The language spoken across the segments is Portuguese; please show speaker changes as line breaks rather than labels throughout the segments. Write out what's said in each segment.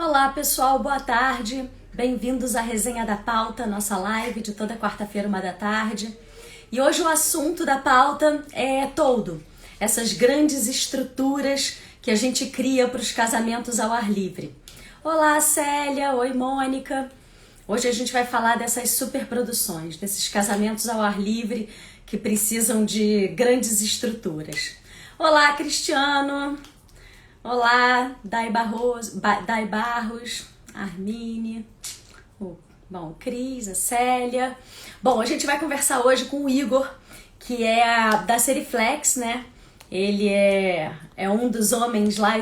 Olá pessoal, boa tarde. Bem-vindos à Resenha da Pauta, nossa live de toda quarta-feira, 13h. E hoje o assunto da pauta é toldo, essas grandes estruturas que a gente cria para os casamentos ao ar livre. Olá Célia, oi Mônica. Hoje a gente vai falar dessas superproduções, desses casamentos ao ar livre que precisam de grandes estruturas. Olá Cristiano. Olá, Dai Barros, Armine, o Cris, a Célia. Bom, a gente vai conversar hoje com o Igor, que é da Seriflex, né? Ele é um dos homens lá,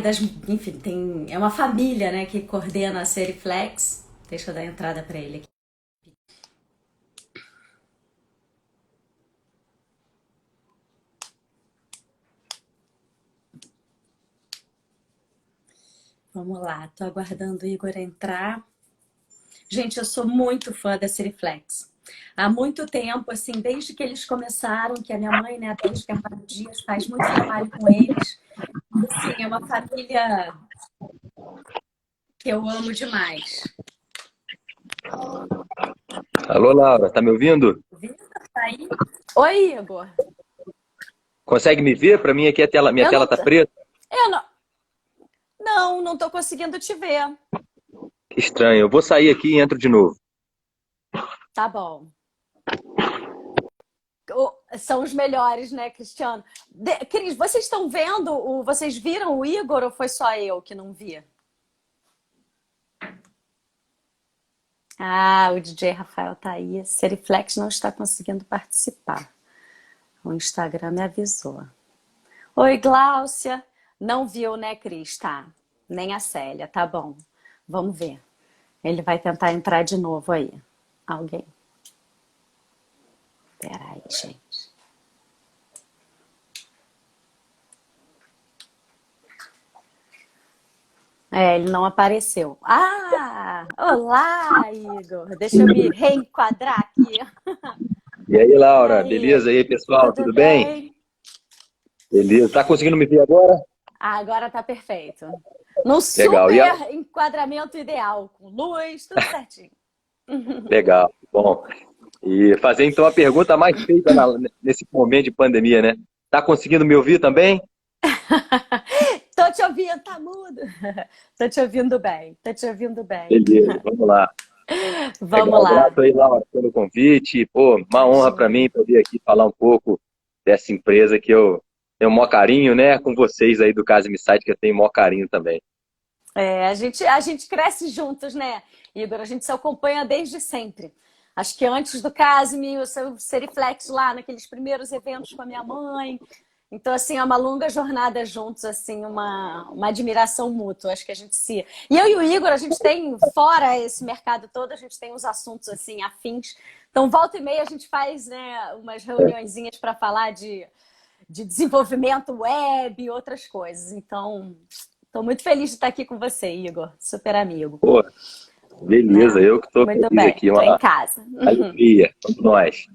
enfim, é uma família, né, que coordena a Seriflex. Deixa eu dar entrada para ele aqui. Vamos lá, tô aguardando o Igor entrar. Gente, eu sou muito fã da Seriflex. Há muito tempo, assim, desde que eles começaram, que a minha mãe, né, a Thaís Carvalho Dias, faz muito trabalho com eles. Assim, é uma família que eu amo demais.
Alô, Laura, tá me ouvindo?
Vitor, tá aí? Oi, Igor.
Consegue me ver? Para mim aqui minha tela tá preta.
Eu não tô conseguindo te ver.
Que estranho. Eu vou sair aqui e entro de novo.
Tá bom. São os melhores, né, Cristiano? Cris, vocês estão vendo? Vocês viram o Igor ou foi só eu que não vi? Ah, o DJ Rafael tá aí. A Seriflex não está conseguindo participar. O Instagram me avisou. Oi, Gláucia. Não viu, né, Cris? Tá. Nem a Célia. Tá bom. Vamos ver. Ele vai tentar entrar de novo aí. Alguém. Peraí, gente. Ele não apareceu. Ah! Olá, Igor! Deixa eu me reenquadrar aqui.
E aí, Laura,
E aí?
beleza? E aí, pessoal, tudo bem?
bem?
Beleza. Tá conseguindo me ver agora?
Agora tá perfeito. No
Legal.
super enquadramento ideal, com luz, tudo certinho.
Legal. Bom. E fazer então a pergunta mais feita nesse momento de pandemia, né? Tá conseguindo me ouvir também?
Tô te ouvindo, tá mudo. Tô te ouvindo bem, tô te ouvindo bem.
Beleza, vamos lá.
Vamos
Legal,
lá.
grato aí, Laura, pelo convite. Pô, uma honra para mim poder aqui falar um pouco dessa empresa que eu tenho o maior carinho, né? Com vocês aí do Casime Site, que eu tenho o maior carinho também.
A gente cresce juntos, né, Igor? A gente se acompanha desde sempre. Acho que antes do Casime, o seu Seriflex lá, naqueles primeiros eventos com a minha mãe. Então, assim, é uma longa jornada juntos, assim, uma admiração mútua. Acho que a gente se... E eu e o Igor, a gente tem, fora esse mercado todo, a gente tem uns assuntos, assim, afins. Então, volta e meia, a gente faz, né, umas reuniõezinhas para falar de desenvolvimento web e outras coisas. Então, estou muito feliz de estar aqui com você, Igor. Super amigo.
Pô, beleza, eu que estou
Muito
feliz
bem,
aqui.
estou em casa.
Alegria, vamos nós.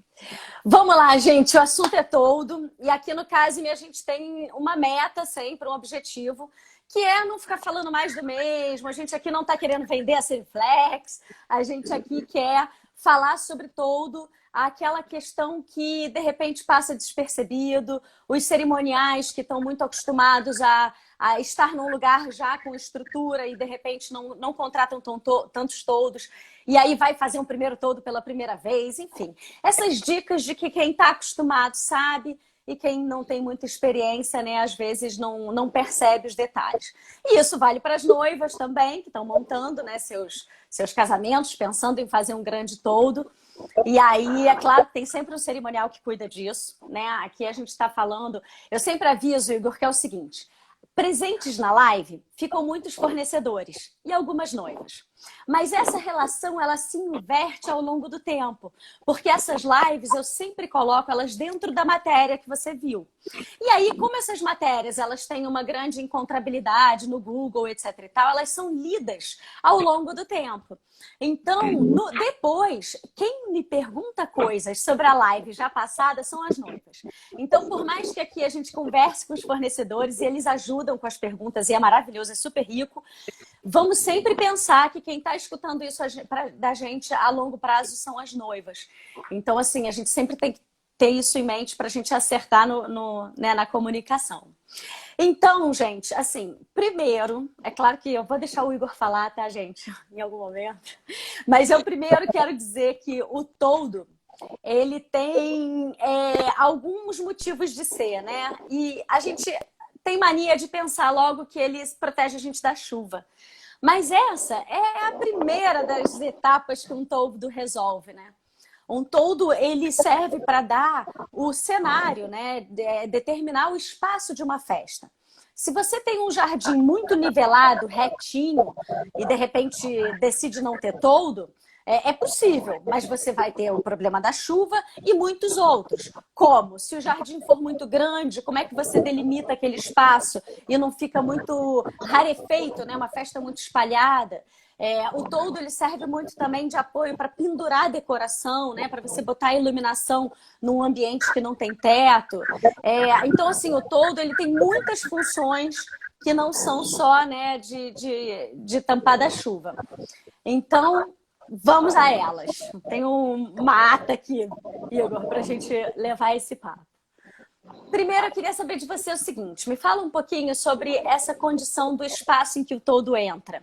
Vamos lá, gente, o assunto é todo. E aqui no Casime a gente tem uma meta sempre, um objetivo, que é não ficar falando mais do mesmo. A gente aqui não está querendo vender a Seriflex, a gente aqui quer falar sobre todo aquela questão que de repente passa despercebido, os cerimoniais que estão muito acostumados a estar num lugar já com estrutura e de repente não contratam tantos toldos. E aí vai fazer um primeiro toldo pela primeira vez, enfim. Essas dicas de que quem está acostumado sabe e quem não tem muita experiência, né, às vezes não percebe os detalhes. E isso vale para as noivas também, que estão montando, né, seus casamentos, pensando em fazer um grande toldo. E aí, é claro, tem sempre um cerimonial que cuida disso, né? Aqui a gente está falando... Eu sempre aviso, Igor, que é o seguinte... Presentes na live ficam muitos fornecedores e algumas noivas. Mas essa relação, ela se inverte ao longo do tempo. Porque essas lives, eu sempre coloco elas dentro da matéria que você viu. E aí, como essas matérias, elas têm uma grande encontrabilidade no Google, etc e tal, elas são lidas ao longo do tempo. Então, depois, quem me pergunta coisas sobre a live já passada são as noivas. Então, por mais que aqui a gente converse com os fornecedores e eles ajudam com as perguntas, e é maravilhoso, é super rico, vamos sempre pensar que quem está escutando isso da gente a longo prazo são as noivas. Então, assim, a gente sempre tem que ter isso em mente para a gente acertar né, na comunicação. Então, gente, assim, primeiro, é claro que eu vou deixar o Igor falar, tá, gente, em algum momento, mas eu primeiro quero dizer que o toldo, ele tem alguns motivos de ser, né? E a gente tem mania de pensar logo que ele protege a gente da chuva. Mas essa é a primeira das etapas que um toldo resolve, né? Um toldo, ele serve para dar o cenário, né? Determinar o espaço de uma festa. Se você tem um jardim muito nivelado, retinho, e de repente decide não ter toldo, é possível, mas você vai ter o problema da chuva e muitos outros. Como? Se o jardim for muito grande, como é que você delimita aquele espaço e não fica muito rarefeito, né? Uma festa muito espalhada. O toldo, ele serve muito também de apoio para pendurar a decoração, né? Para você botar a iluminação num ambiente que não tem teto. Então, assim, o toldo, ele tem muitas funções que não são só, né, de tampar da chuva. Então, vamos a elas. Tem uma ata aqui, Igor, para a gente levar esse papo. Primeiro, eu queria saber de você o seguinte, me fala um pouquinho sobre essa condição do espaço em que o toldo entra.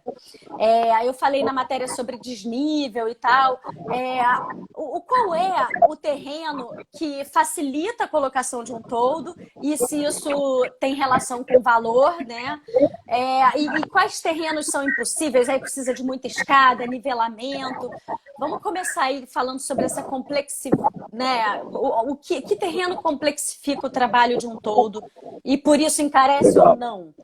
Eu falei na matéria sobre desnível e tal. Qual é o terreno que facilita a colocação de um toldo e se isso tem relação com o valor, né? E quais terrenos são impossíveis? Aí precisa de muita escada, nivelamento. Vamos começar aí falando sobre essa complexidade, né? Que terreno complexifica o trabalho de um toldo e por isso encarece ou não?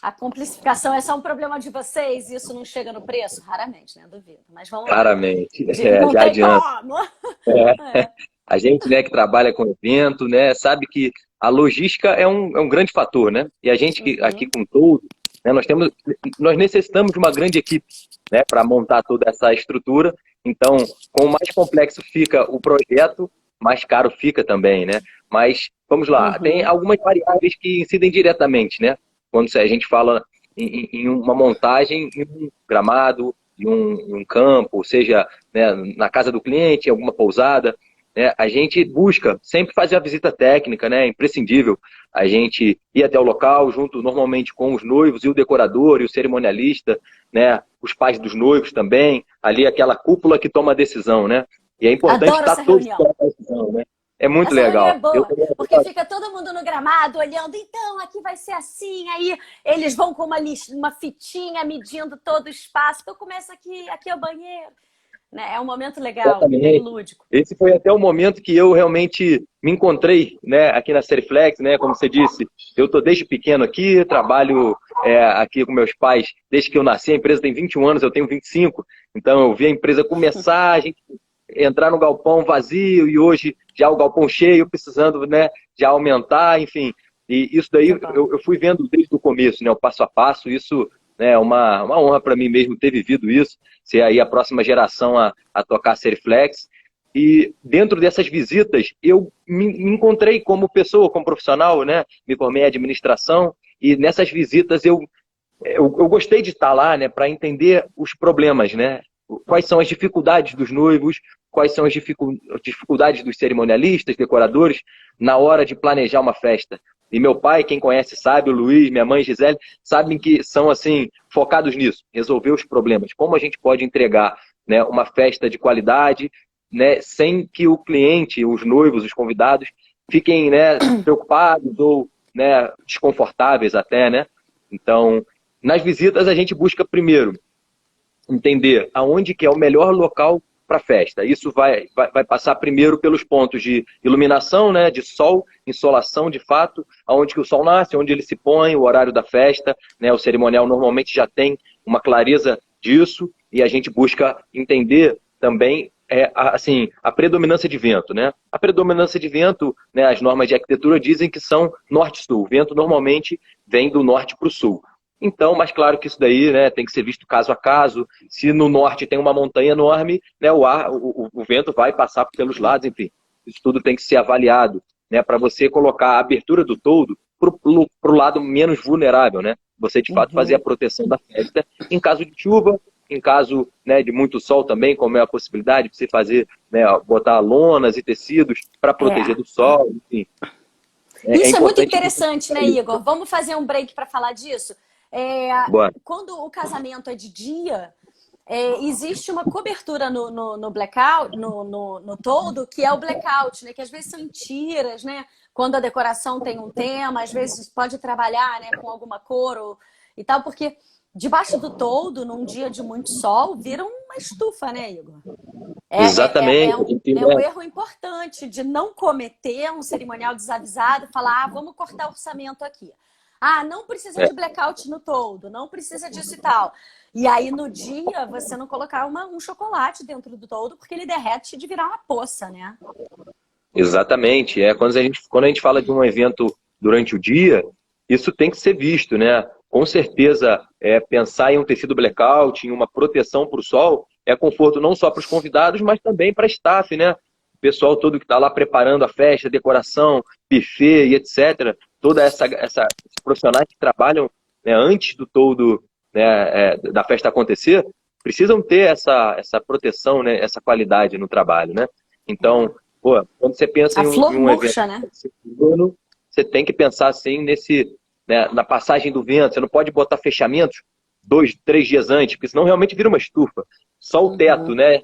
A complexificação é só um problema de vocês e isso não chega no preço? Raramente, né? Duvido. Mas vamos lá.
Raramente.
Não
Já
tem
adianta.
como.
A gente, né, que trabalha com evento, né, sabe que a logística é um grande fator, né? E a gente que aqui com todo, né, nós necessitamos de uma grande equipe, né, para montar toda essa estrutura. Então, quanto mais complexo fica o projeto, mais caro fica também, né? Mas, vamos lá, tem algumas variáveis que incidem diretamente, né? Quando a gente fala em uma montagem, em um gramado, em um campo, seja, né, na casa do cliente, em alguma pousada, né? A gente busca sempre fazer a visita técnica, né? É imprescindível a gente ir até o local, junto normalmente com os noivos e o decorador e o cerimonialista, né? Os pais dos noivos também, ali aquela cúpula que toma a decisão, né? E é importante estar todos tomando a decisão, né? É muito legal.
Essa reunião é boa, porque fica todo mundo no gramado olhando, então aqui vai ser assim, aí eles vão com uma fitinha medindo todo o espaço, então começa aqui é o banheiro. É um momento legal, bem lúdico.
Esse foi até o momento que eu realmente me encontrei, né, aqui na Seriflex, né, como você disse, eu estou desde pequeno aqui, trabalho aqui com meus pais desde que eu nasci, a empresa tem 21 anos, eu tenho 25, então eu vi a empresa começar, a gente entrar no galpão vazio e hoje já o galpão cheio, precisando, né, de aumentar, enfim, e isso daí eu fui vendo desde o começo, né, o passo a passo, isso é uma honra para mim mesmo ter vivido isso, ser aí a próxima geração a tocar Seriflex. E dentro dessas visitas, eu me encontrei como pessoa, como profissional, né? Me formei em administração e nessas visitas eu gostei de estar lá, né? Para entender os problemas, né? Quais são as dificuldades dos noivos, quais são as dificuldades dos cerimonialistas, decoradores, na hora de planejar uma festa. E meu pai, quem conhece sabe, o Luiz, minha mãe, Gisele, sabem que são assim focados nisso, resolver os problemas. Como a gente pode entregar, né, uma festa de qualidade, né, sem que o cliente, os noivos, os convidados, fiquem, né, preocupados ou, né, desconfortáveis até, né? Então, nas visitas a gente busca primeiro entender aonde que é o melhor local para a festa. Isso vai passar primeiro pelos pontos de iluminação, né, de sol, insolação de fato, aonde que o sol nasce, onde ele se põe, o horário da festa, né, o cerimonial normalmente já tem uma clareza disso e a gente busca entender também assim, a predominância de vento, né? A predominância de vento, né, as normas de arquitetura dizem que são norte-sul. O vento normalmente vem do norte para o sul. Então, mas claro que isso daí, né, tem que ser visto caso a caso. Se no norte tem uma montanha enorme, né, o vento vai passar pelos lados, enfim. Isso tudo tem que ser avaliado, né, para você colocar a abertura do toldo para o lado menos vulnerável, né? Você, de fato, fazer a proteção da festa em caso de chuva, em caso, né, de muito sol também, como é a possibilidade de você fazer, né, botar lonas e tecidos para proteger do sol, enfim.
Isso é muito interessante, né, Igor? Vamos fazer um break para falar disso? Quando o casamento é de dia, existe uma cobertura no blackout, no toldo, que é o blackout, né? Que às vezes são em tiras, né? Quando a decoração tem um tema, às vezes pode trabalhar, né, com alguma cor e tal, porque debaixo do toldo, num dia de muito sol, vira uma estufa, né, Igor?
Exatamente.
É um erro importante de não cometer um cerimonial desavisado, falar, vamos cortar orçamento aqui. Não precisa de blackout no toldo, não precisa disso e tal. E aí, no dia, você não colocar um chocolate dentro do toldo, porque ele derrete de virar uma poça, né?
Exatamente. Quando a gente fala de um evento durante o dia, isso tem que ser visto, né? Com certeza, pensar em um tecido blackout, em uma proteção para o sol, é conforto não só para os convidados, mas também para a staff, né? O pessoal todo que está lá preparando a festa, decoração, buffet e etc. Toda esses profissionais que trabalham, né, antes do todo, né, da festa acontecer, precisam ter essa proteção, né, essa qualidade no trabalho, né? Então, quando você pensa em um
murcha,
evento,
né?
você tem que pensar assim né, na passagem do vento. Você não pode botar fechamentos 2, 3 dias antes, porque senão realmente vira uma estufa. Só o teto, né,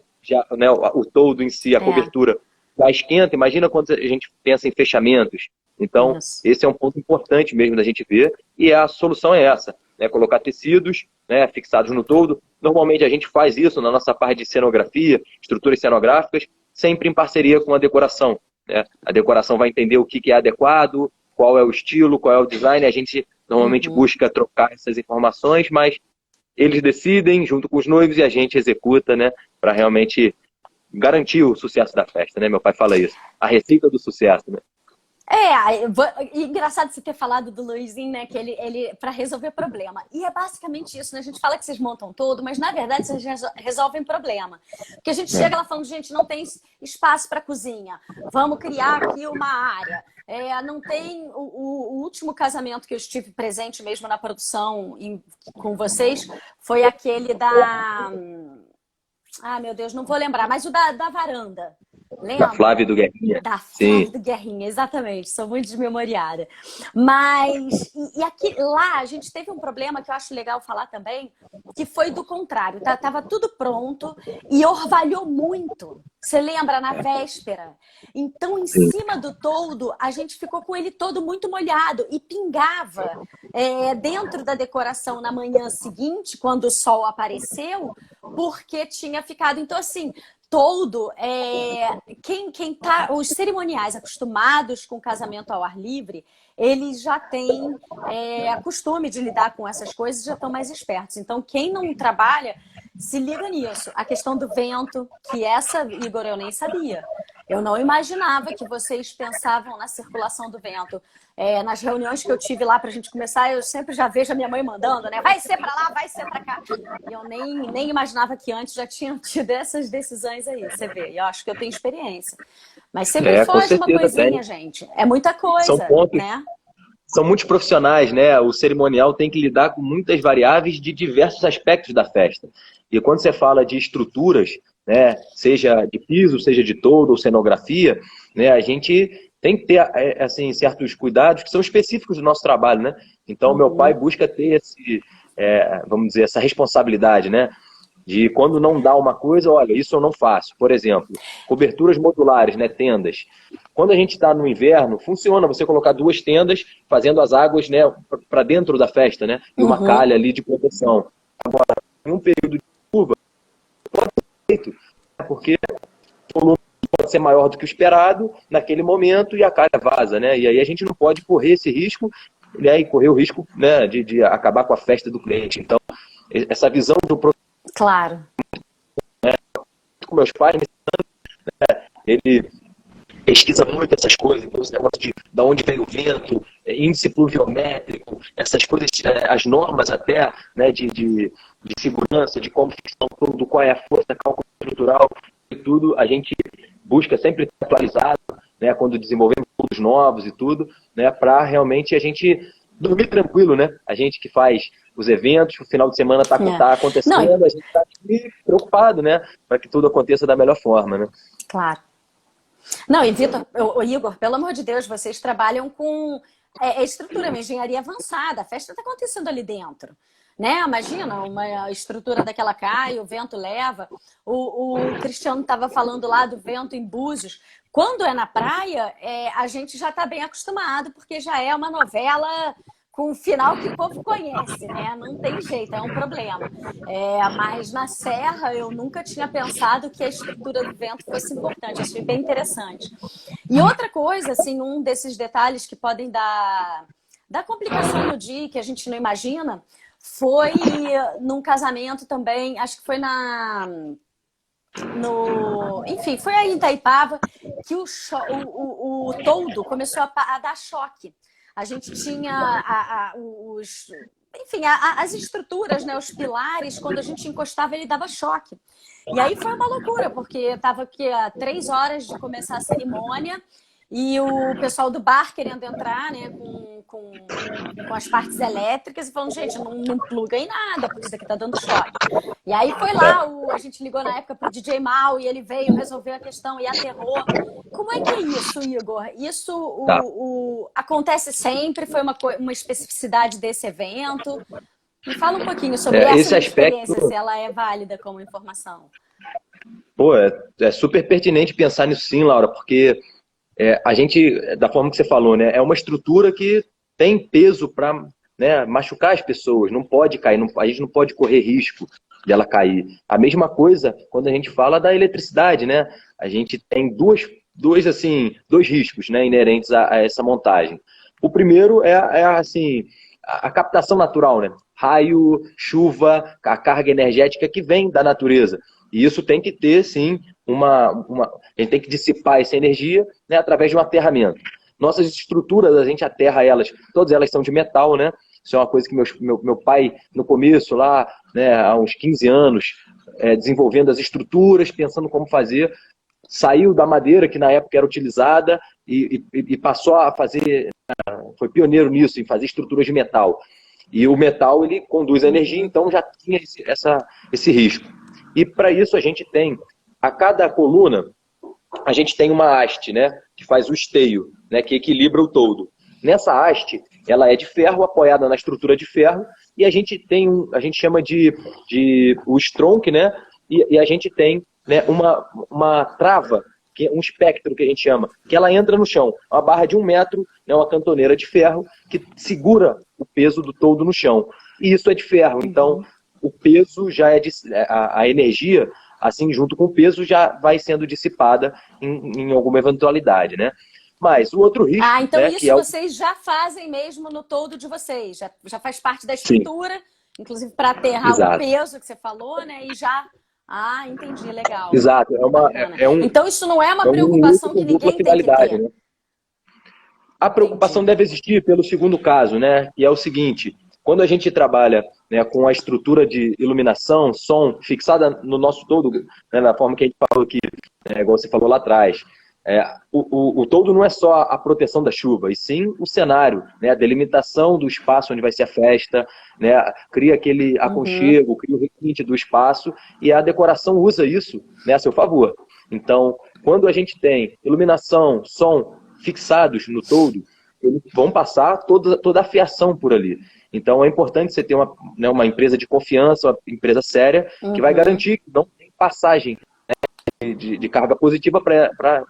né, o toldo em si, a cobertura, já esquenta. Imagina quando a gente pensa em fechamentos. Então, esse é um ponto importante mesmo da gente ver, e a solução é essa, né, colocar tecidos, né, fixados no toldo. Normalmente a gente faz isso na nossa parte de cenografia, estruturas cenográficas, sempre em parceria com a decoração, né? A decoração vai entender o que é adequado, qual é o estilo, qual é o design. A gente normalmente busca trocar essas informações, mas eles decidem junto com os noivos e a gente executa, né, para realmente garantir o sucesso da festa, né? Meu pai fala isso, a receita do sucesso, né?
Engraçado você ter falado do Luizinho, né? Que ele para resolver problema. E é basicamente isso, né? A gente fala que vocês montam todo, mas na verdade vocês resolvem problema. Porque a gente chega lá falando, gente, não tem espaço para cozinha, vamos criar aqui uma área. Não tem o último casamento que eu estive presente mesmo na produção com vocês foi aquele da. Meu Deus, não vou lembrar, mas o da varanda. Lembra?
Da Flávia do Guerrinha.
Da Flávia do Guerrinha, exatamente. Sou muito desmemoriada. Mas, aqui, lá, a gente teve um problema que eu acho legal falar também, que foi do contrário. Tava tudo pronto e orvalhou muito. Você lembra, na véspera? Então, em cima do toldo, a gente ficou com ele todo muito molhado e pingava dentro da decoração na manhã seguinte, quando o sol apareceu, porque tinha ficado. Então, assim, toldo, quem tá, os cerimoniais acostumados com casamento ao ar livre, eles já têm costume de lidar com essas coisas, já estão mais espertos. Então, quem não trabalha, se liga nisso. A questão do vento, que Igor, eu nem sabia. Eu não imaginava que vocês pensavam na circulação do vento. Nas reuniões que eu tive lá para a gente começar, eu sempre já vejo a minha mãe mandando, né? Vai ser para lá, vai ser para cá. E eu nem imaginava que antes já tinham tido essas decisões aí, você vê. Eu acho que eu tenho experiência. Mas sempre foge uma coisinha, gente. É muita coisa,
São pontos,
né?
São muitos profissionais, né? O cerimonial tem que lidar com muitas variáveis de diversos aspectos da festa. E quando você fala de estruturas, né, seja de piso, seja de toldo ou cenografia, né, a gente tem que ter assim, certos cuidados que são específicos do nosso trabalho, né? Então, meu pai busca ter vamos dizer, essa responsabilidade, né? De quando não dá uma coisa, olha, isso eu não faço. Por exemplo, coberturas modulares, né, tendas. Quando a gente está no inverno, funciona você colocar 2 tendas fazendo as águas, né, para dentro da festa, né? E uma calha ali de proteção. Agora, em um período de chuva, pode ser feito, porque o volume pode ser maior do que o esperado naquele momento e a calha vaza, né? E aí a gente não pode correr esse risco, né, e correr o risco, né, de acabar com a festa do cliente. Então, essa visão do
claro.
Com meus pais, né, ele pesquisa muito essas coisas, então, esse negócio de onde vem o vento, índice pluviométrico, essas coisas, as normas até, né, de segurança, de como ficção tudo, qual é a força, cálculo estrutural e tudo, a gente busca sempre estar atualizado, né, quando desenvolvemos todos novos e tudo, né? Para realmente a gente dormir tranquilo, né? A gente que faz os eventos, o final de semana tá acontecendo,
Não,
a gente está preocupado, né? Para que tudo aconteça da melhor forma, né?
claro. Não, e Vitor, Igor, pelo amor de Deus, vocês trabalham com estrutura, uma engenharia avançada. A festa está acontecendo ali dentro. Né? Imagina, uma estrutura daquela cai, o vento leva. O Cristiano estava falando lá do vento em Búzios. Quando é na praia, a gente já está bem acostumado, porque já é uma novela com um final que o povo conhece, né? Não tem jeito, é um problema. Mas na Serra eu nunca tinha pensado que a estrutura do vento fosse importante. Achei bem interessante. E outra coisa, assim, um desses detalhes que podem dar complicação no dia, que a gente não imagina, foi num casamento também, acho que foi enfim, foi aí em Itaipava que o toldo começou a dar choque. A gente tinha enfim, as estruturas, né, os pilares, quando a gente encostava, ele dava choque. E aí foi uma loucura, porque estava aqui a 3 horas de começar a cerimônia e o pessoal do bar querendo entrar, né, com as partes elétricas e falando, gente, não pluga em nada, porque isso aqui tá dando choque. E aí foi lá, a gente ligou na época pro DJ Mal e ele veio resolver a questão e aterrou. Como é que é isso, Igor? Isso acontece sempre? Foi uma especificidade desse evento? Me fala um pouquinho sobre
Esse
essa
aspecto,
experiência, se ela é válida como informação.
pô, é super pertinente pensar nisso sim, Laura, porque a gente, da forma que você falou, né, é uma estrutura que tem peso para, né, machucar as pessoas, não pode cair, a gente não pode correr risco de ela cair. A mesma coisa quando a gente fala da eletricidade, né? A gente tem dois riscos, né, inerentes a essa montagem. O primeiro assim, a captação natural, né? Raio, chuva, a carga energética que vem da natureza. E isso tem que ter, sim, a gente tem que dissipar essa energia, né, através de um aterramento. Nossas estruturas, a gente aterra elas, todas elas são de metal, né? Isso é uma coisa que meu pai, no começo, lá, né, há uns 15 anos, desenvolvendo as estruturas, pensando como fazer, saiu da madeira, que na época era utilizada, e passou a fazer, foi pioneiro nisso, em fazer estruturas de metal. E o metal, ele conduz a energia, então já tinha esse risco. E para isso a gente tem, a cada coluna, a gente tem uma haste, né, que faz o esteio, né, que equilibra o toldo. Nessa haste, ela é de ferro, apoiada na estrutura de ferro, e a gente tem a gente chama de o stronk, né, e a gente tem, né, uma trava, que é um espectro que a gente chama, que ela entra no chão, uma barra de 1 metro, né, uma cantoneira de ferro, que segura o peso do toldo no chão. E isso é de ferro, então o peso já a energia, assim, junto com o peso, já vai sendo dissipada em alguma eventualidade, né? Mas o outro risco...
então
né,
isso
que
vocês já fazem mesmo no toldo de vocês, já faz parte da
Sim.
estrutura, inclusive para aterrar
Exato.
o peso que você falou, né? E já... entendi, legal.
Exato.
Então isso não é uma
um
preocupação que
dupla
ninguém tem que ter.
né? A preocupação deve existir pelo segundo caso, né? Que é o seguinte: quando a gente trabalha, né, com a estrutura de iluminação, som, fixada no nosso toldo, né, na forma que a gente falou aqui, igual você falou lá atrás, o toldo não é só a proteção da chuva, e sim o cenário, né, a delimitação do espaço onde vai ser a festa, né, cria aquele aconchego, cria o requinte do espaço, e a decoração usa isso, né, a seu favor. Então, quando a gente tem iluminação, som fixados no toldo, eles vão passar toda a fiação por ali. Então é importante você ter uma empresa de confiança, uma empresa séria, que vai garantir que não tem passagem, né, de carga positiva para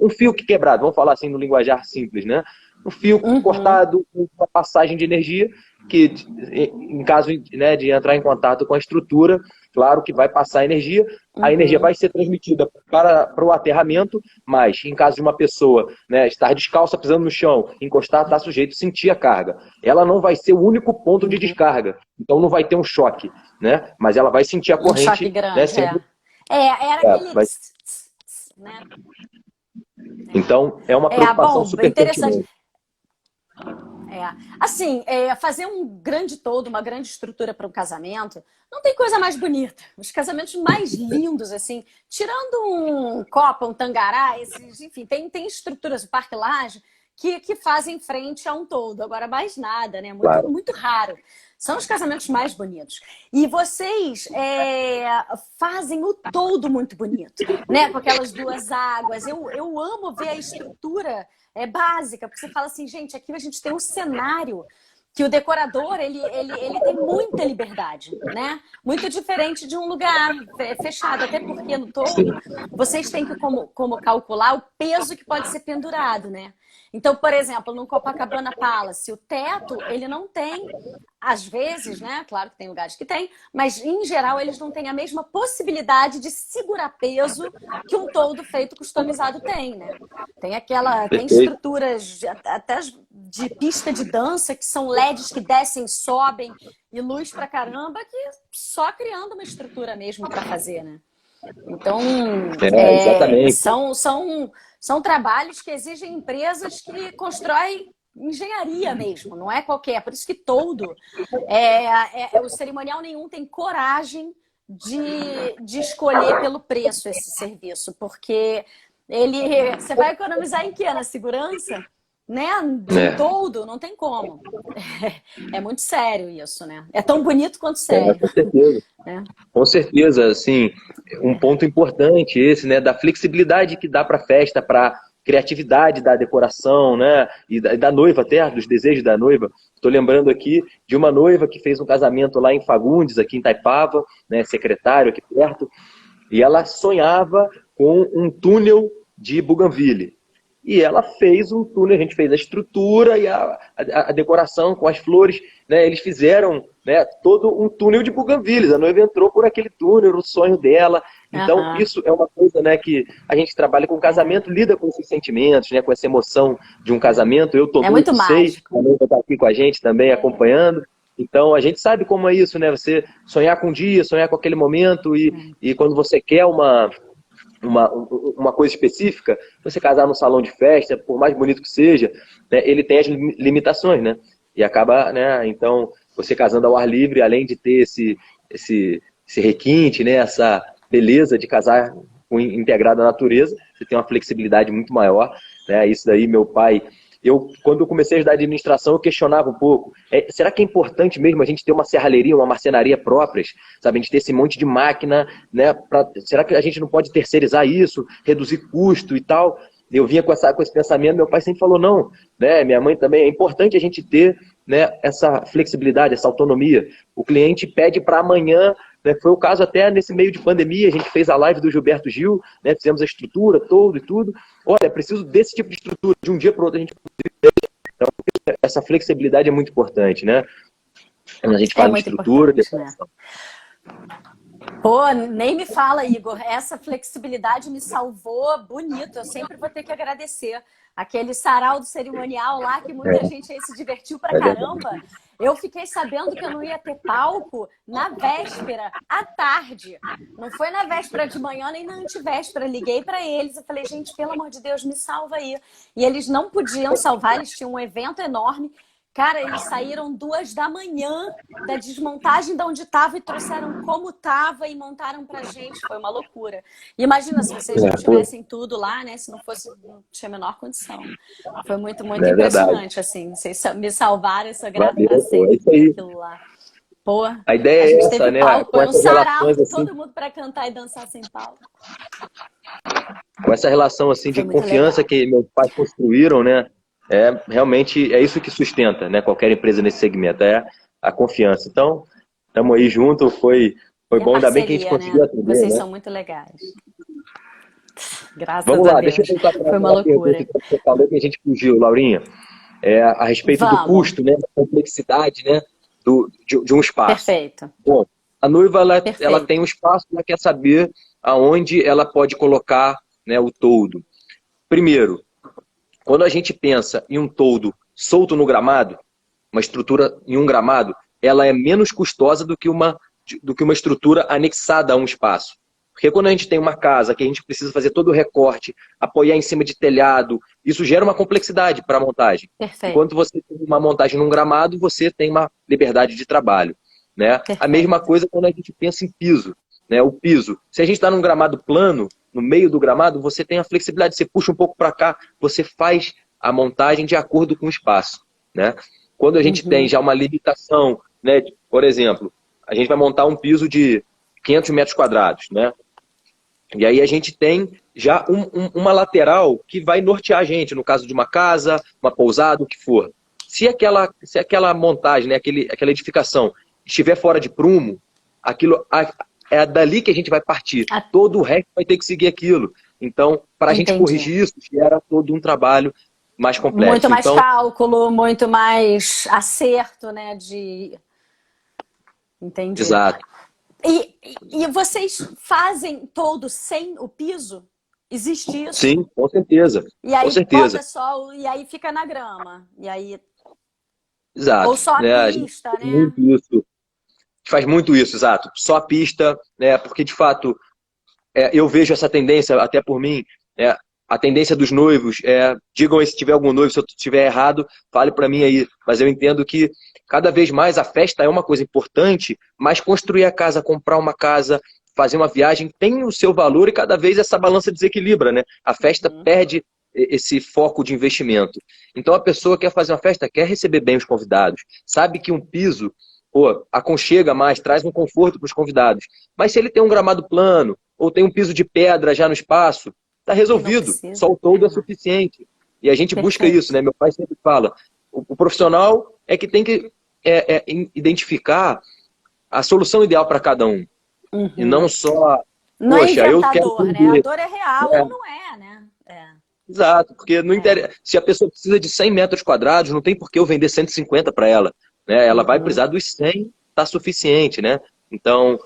um fio que quebrado, vamos falar assim no linguajar simples, né? Um fio cortado, uma passagem de energia, que em caso, né, de entrar em contato com a estrutura, claro que vai passar energia, a energia vai ser transmitida para o aterramento, mas em caso de uma pessoa, né, estar descalça, pisando no chão, encostar, está sujeito a sentir a carga. Ela não vai ser o único ponto de descarga, então não vai ter um choque, né? Mas ela vai sentir a corrente.
Um choque grande,
né, sendo...
era aquele... né?
Então, é uma preocupação super
interessante. Assim, fazer um grande toldo, uma grande estrutura para um casamento, não tem coisa mais bonita. Os casamentos mais lindos, assim, tirando um Copa, um Tangará, enfim, tem estruturas, o Parque Lage, que fazem frente a um toldo. Agora, mais nada, né?
Claro.
Muito raro. São os casamentos mais bonitos. E vocês fazem o toldo muito bonito, né? Com aquelas duas águas. Eu amo ver a estrutura básica, porque você fala assim, gente, aqui a gente tem um cenário que o decorador, ele tem muita liberdade, né? Muito diferente de um lugar fechado, até porque no toldo vocês têm que como calcular o peso que pode ser pendurado, né? Então, por exemplo, no Copacabana Palace, o teto, ele não tem, às vezes, né? Claro que tem lugares que tem, mas em geral eles não têm a mesma possibilidade de segurar peso que um toldo feito customizado tem, né? Tem estruturas até de pista de dança que são LEDs que descem, sobem e luz pra caramba, que só criando uma estrutura mesmo para fazer, né? Então,
exatamente.
São trabalhos que exigem empresas que constroem engenharia mesmo, não é qualquer. Por isso que toldo, o cerimonial nenhum tem coragem de escolher pelo preço esse serviço, porque você vai economizar em quê? Na segurança? Né? De toldo, não tem como. É muito sério isso, né? É tão bonito quanto sério.
Com certeza. Com certeza, assim, um ponto importante esse, né, da flexibilidade que dá para a festa, para criatividade da decoração, né, e da noiva até, dos desejos da noiva. Estou lembrando aqui de uma noiva que fez um casamento lá em Fagundes, aqui em Itaipava, né, secretário aqui perto, e ela sonhava com um túnel de Bougainville. E ela fez um túnel, a gente fez a estrutura e a decoração com as flores, né? Eles fizeram, né, todo um túnel de Bougainville. A noiva entrou por aquele túnel, o sonho dela. Então, isso é uma coisa, né, que a gente trabalha com casamento, lida com esses sentimentos, né, com essa emoção de um casamento. Eu tô muito sei, a noiva está aqui com a gente também, acompanhando. Então, a gente sabe como é isso, né? Você sonhar com um dia, sonhar com aquele momento e quando você quer uma coisa específica, você casar num salão de festa, por mais bonito que seja, né, ele tem as limitações, né? E acaba, né? Então, você casando ao ar livre, além de ter esse requinte, né? Essa beleza de casar integrado à natureza, você tem uma flexibilidade muito maior, né? Isso daí, meu pai... Quando eu comecei a estudar administração, eu questionava um pouco. Será que é importante mesmo a gente ter uma serralheria, uma marcenaria próprias? Sabe, a gente ter esse monte de máquina, né? Será que a gente não pode terceirizar isso, reduzir custo e tal? Eu vinha com esse pensamento, meu pai sempre falou, não, né? Minha mãe também, é importante a gente ter, né, essa flexibilidade, essa autonomia. O cliente pede para amanhã, né? Foi o caso até nesse meio de pandemia, a gente fez a live do Gilberto Gil, né? Fizemos a estrutura toda e tudo. Olha, preciso desse tipo de estrutura, de um dia para o outro a gente... Então, essa flexibilidade é muito importante, né? Quando a gente fala de estrutura, decoração.
Pô, nem me fala, Igor. Essa flexibilidade me salvou bonito. Eu sempre vou ter que agradecer. Aquele sarau do cerimonial lá, que muita gente aí se divertiu pra caramba. Eu fiquei sabendo que eu não ia ter palco na véspera, à tarde. Não foi na véspera de manhã, nem na antevéspera. Liguei para eles e falei, gente, pelo amor de Deus, me salva aí. E eles não podiam salvar, eles tinham um evento enorme. Cara, eles saíram 2 da manhã da desmontagem de onde estava e trouxeram como estava e montaram pra gente. Foi uma loucura. Imagina se vocês não tivessem tudo lá, né? Se não fosse, não tinha a menor condição. Foi muito, muito impressionante, assim. Vocês me salvaram, eu sou grata pra sempre por aquilo lá. Pô,
a ideia é essa, né?
Foi um sarau, assim, todo mundo pra cantar e dançar sem palco.
Com essa relação, assim, de confiança que meus pais construíram, né? Realmente é isso que sustenta, né, qualquer empresa nesse segmento, é a confiança. Então, estamos aí junto, foi bom, ainda bem que a gente conseguiu atender.
Vocês são muito legais. Graças a Deus. Vamos lá, deixa eu voltar para uma loucura
que você falou que a gente fugiu, Laurinha, a respeito do custo, né, da complexidade, né, de um espaço.
Perfeito.
Bom, a noiva ela tem um espaço, ela quer saber aonde ela pode colocar, né, o toldo. Primeiro, quando a gente pensa em um toldo solto no gramado, uma estrutura em um gramado, ela é menos custosa do que uma estrutura anexada a um espaço. Porque quando a gente tem uma casa que a gente precisa fazer todo o recorte, apoiar em cima de telhado, isso gera uma complexidade para a montagem.
Perfeito.
Enquanto você tem uma montagem num gramado, você tem uma liberdade de trabalho, né? A mesma coisa quando a gente pensa em piso, né? O piso, se a gente está num gramado plano, no meio do gramado, você tem a flexibilidade, você puxa um pouco para cá, você faz a montagem de acordo com o espaço, né? Quando a gente tem já uma limitação, né? Por exemplo, a gente vai montar um piso de 500 metros quadrados, né? E aí a gente tem já uma lateral que vai nortear a gente, no caso de uma casa, uma pousada, o que for. Se aquela montagem, né, aquela edificação estiver fora de prumo, é dali que a gente vai partir. Todo o resto vai ter que seguir aquilo. Então, para a gente corrigir isso, gera todo um trabalho mais complexo.
Muito mais cálculo, muito mais acerto, né? Entendi.
Exato.
E vocês fazem todo sem o piso? Existe isso?
Sim, com certeza.
E aí
com certeza.
bota só, e aí fica na grama. E aí...
Exato.
Ou só a pista, né?
Muito isso. Faz muito isso, exato. Só a pista, né? Porque de fato eu vejo essa tendência, até por mim, a tendência dos noivos, digam aí se tiver algum noivo, se eu estiver errado, fale para mim aí. Mas eu entendo que cada vez mais a festa é uma coisa importante, mas construir a casa, comprar uma casa, fazer uma viagem tem o seu valor e cada vez essa balança desequilibra, né? A festa perde esse foco de investimento. Então a pessoa quer fazer uma festa, quer receber bem os convidados, sabe que um piso aconchega mais, traz um conforto para os convidados. Mas se ele tem um gramado plano, ou tem um piso de pedra já no espaço, está resolvido. Só o toldo é suficiente. E a gente busca isso, né? Meu pai sempre fala, o profissional é que tem que identificar a solução ideal para cada um. E não só...
Não
poxa,
é
eu quero
né? A dor é real ou não é, né?
Exato, porque não interessa. Se a pessoa precisa de 100 metros quadrados, não tem por que eu vender 150 para ela. Né? Ela vai precisar dos 100, tá suficiente, né? Então,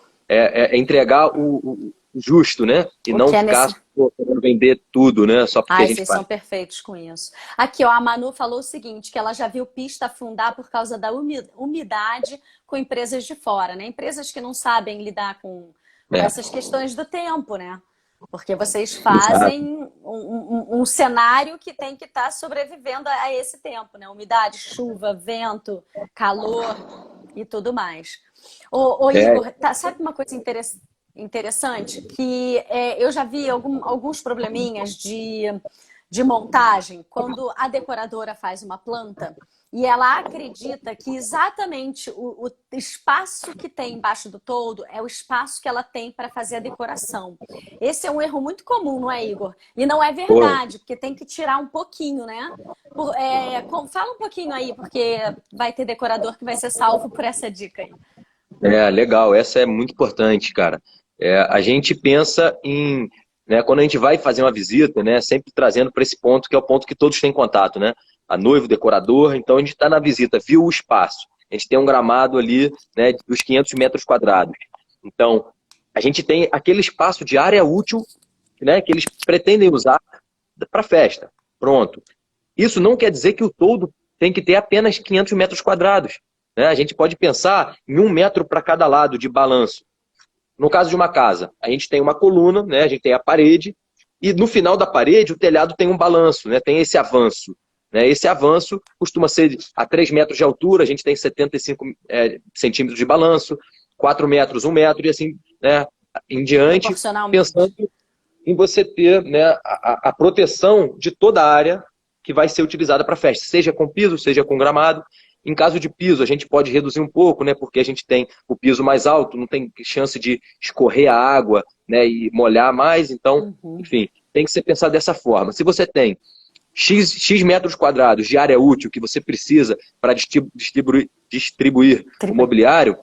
entregar o justo, né? E não ficar querendo vender tudo, né? Só porque a gente
vocês
faz.
São perfeitos com isso. Aqui, ó, a Manu falou o seguinte, que ela já viu pista afundar por causa da umidade com empresas de fora, né? Empresas que não sabem lidar com essas questões do tempo, né? Porque vocês fazem um cenário que tem que estar sobrevivendo a esse tempo, né? Umidade, chuva, vento, calor e tudo mais. Ô Igor, sabe uma coisa interessante? Que eu já vi alguns probleminhas de montagem quando a decoradora faz uma planta e ela acredita que exatamente o espaço que tem embaixo do toldo é o espaço que ela tem para fazer a decoração. Esse é um erro muito comum, não é, Igor? E não é verdade, porque tem que tirar um pouquinho, né? Fala um pouquinho aí, porque vai ter decorador que vai ser salvo por essa dica aí.
Legal. Essa é muito importante, cara. A gente pensa em... Né, quando a gente vai fazer uma visita, né, sempre trazendo para esse ponto, que é o ponto que todos têm contato, né? A noiva, o decorador, então a gente está na visita, viu o espaço. A gente tem um gramado ali, né, dos 500 metros quadrados. Então, a gente tem aquele espaço de área útil, né, que eles pretendem usar para festa. Pronto. Isso não quer dizer que o toldo tem que ter apenas 500 metros quadrados. Né? A gente pode pensar em 1 metro para cada lado de balanço. No caso de uma casa, a gente tem uma coluna, né, a gente tem a parede, e no final da parede o telhado tem um balanço, né, tem esse avanço. Né? Esse avanço costuma ser a 3 metros de altura, a gente tem 75 centímetros de balanço, 4 metros, 1 metro e assim, né, em diante, pensando em você ter, né, a proteção de toda a área que vai ser utilizada para festa, seja com piso, seja com gramado. Em caso de piso, a gente pode reduzir um pouco, né, porque a gente tem o piso mais alto, não tem chance de escorrer a água, né, e molhar mais. Então, enfim, tem que ser pensado dessa forma. Se você tem X metros quadrados de área útil que você precisa para distribuir o mobiliário,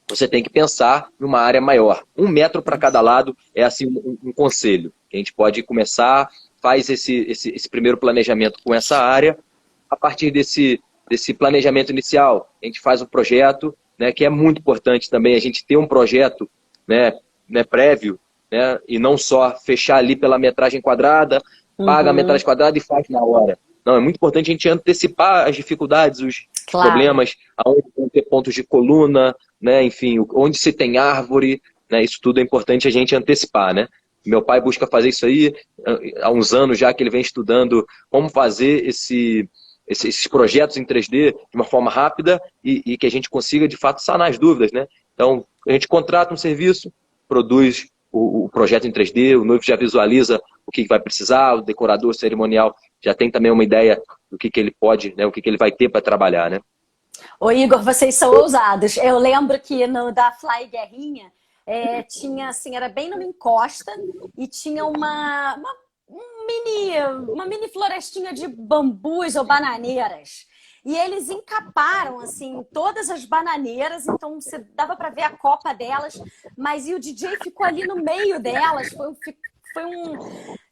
você tem que pensar numa área maior. 1 metro para cada lado é assim um conselho. A gente pode começar, faz esse primeiro planejamento com essa área. A partir desse planejamento inicial, a gente faz um projeto, né, que é muito importante também a gente ter um projeto, né, prévio, né, e não só fechar ali pela metragem quadrada, paga a metragem quadrada e faz na hora. Não, é muito importante a gente antecipar as dificuldades, os problemas, aonde vão ter pontos de coluna, né, enfim, onde se tem árvore, né, isso tudo é importante a gente antecipar, né. Meu pai busca fazer isso aí há uns anos já que ele vem estudando como fazer esses projetos em 3D de uma forma rápida e que a gente consiga, de fato, sanar as dúvidas, né? Então, a gente contrata um serviço, produz o projeto em 3D, o noivo já visualiza o que vai precisar, o decorador cerimonial já tem também uma ideia do que ele pode, né? O que ele vai ter para trabalhar, né?
Ô Igor, vocês são ousados. Eu lembro que no da Fly Guerrinha tinha assim, era bem numa encosta e tinha uma mini florestinha de bambus ou bananeiras. E eles encaparam, assim, todas as bananeiras, então você dava para ver a copa delas, mas e o DJ ficou ali no meio delas,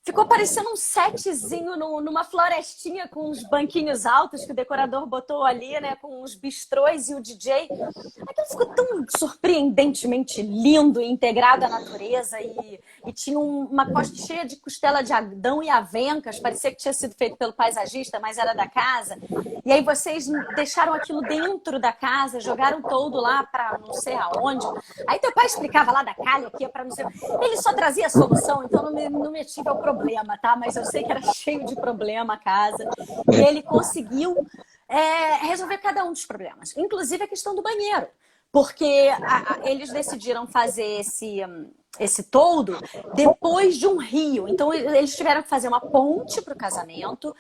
ficou parecendo um setzinho numa florestinha com uns banquinhos altos que o decorador botou ali, né? Com uns bistrôs e o DJ. Aquilo ficou tão surpreendentemente lindo e integrado à natureza e tinha uma costa cheia de costela de Adão e avencas, parecia que tinha sido feito pelo paisagista, mas era da casa. E aí vocês deixaram aquilo dentro da casa, jogaram todo lá para não sei aonde. Aí teu pai explicava lá da calha que ia para não sei. Ele só trazia a solução, então não me tive ao problema, tá? Mas eu sei que era cheio de problema a casa. E ele conseguiu resolver cada um dos problemas, inclusive a questão do banheiro. Porque eles decidiram fazer esse toldo depois de um rio. Então, eles tiveram que fazer uma ponte para o casamento,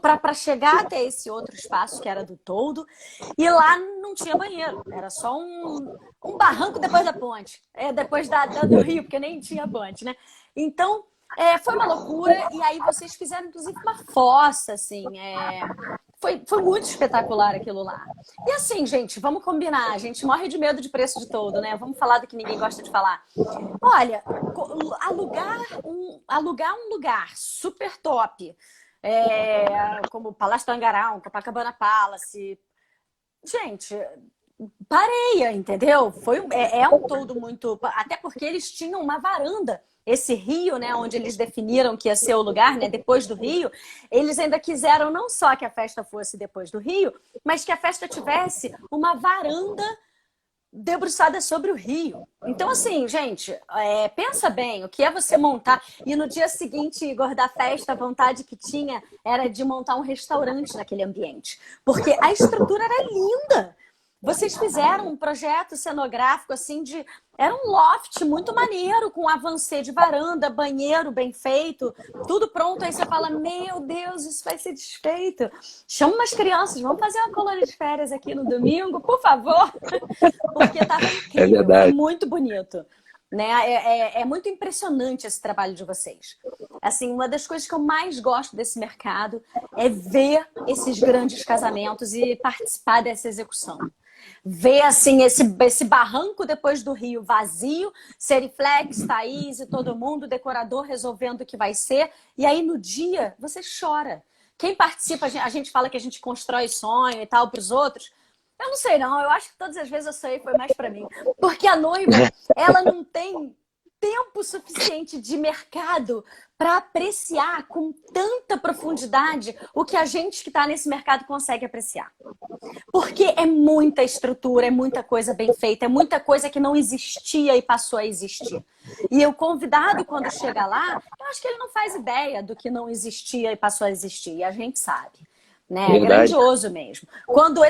para chegar até esse outro espaço que era do toldo. E lá não tinha banheiro. Era só um barranco depois da ponte. Depois do rio, porque nem tinha ponte, né? Então, foi uma loucura. E aí, vocês fizeram, inclusive, uma fossa, assim. Foi muito espetacular aquilo lá. E assim, gente, vamos combinar. A gente morre de medo de preço de todo, né? Vamos falar do que ninguém gosta de falar. Olha, alugar um lugar super top, como Palácio do Angará, Copacabana Palace. Gente, pareia, entendeu? É um todo muito... Até porque eles tinham uma varanda. Esse rio, né, onde eles definiram que ia ser o lugar, né, depois do rio, eles ainda quiseram não só que a festa fosse depois do rio, mas que a festa tivesse uma varanda debruçada sobre o rio. Então, assim, gente, pensa bem, o que é você montar... E no dia seguinte, Igor, da festa, a vontade que tinha era de montar um restaurante naquele ambiente. Porque a estrutura era linda. Vocês fizeram um projeto cenográfico, assim, Era um loft muito maneiro, com avancê de varanda, banheiro bem feito, tudo pronto. Aí você fala, meu Deus, isso vai ser desfeito. Chama umas crianças, vamos fazer uma colônia de férias aqui no domingo, por favor. Porque estava incrível, foi muito bonito. Né? É muito impressionante esse trabalho de vocês. Assim, uma das coisas que eu mais gosto desse mercado é ver esses grandes casamentos e participar dessa execução. Ver assim esse barranco depois do rio vazio, Seriflex, Thaís e todo mundo, decorador resolvendo o que vai ser, e aí no dia você chora. Quem participa, a gente fala que a gente constrói sonho e tal para os outros. Eu não sei não, eu acho que todas as vezes eu sonhei foi mais para mim. Porque a noiva, ela não tem tempo suficiente de mercado para apreciar com tanta profundidade o que a gente que está nesse mercado consegue apreciar. Porque é muita estrutura, é muita coisa bem feita, é muita coisa que não existia e passou a existir. E o convidado, quando chega lá, eu acho que ele não faz ideia do que não existia e passou a existir. E a gente sabe. Né? É grandioso mesmo. Quando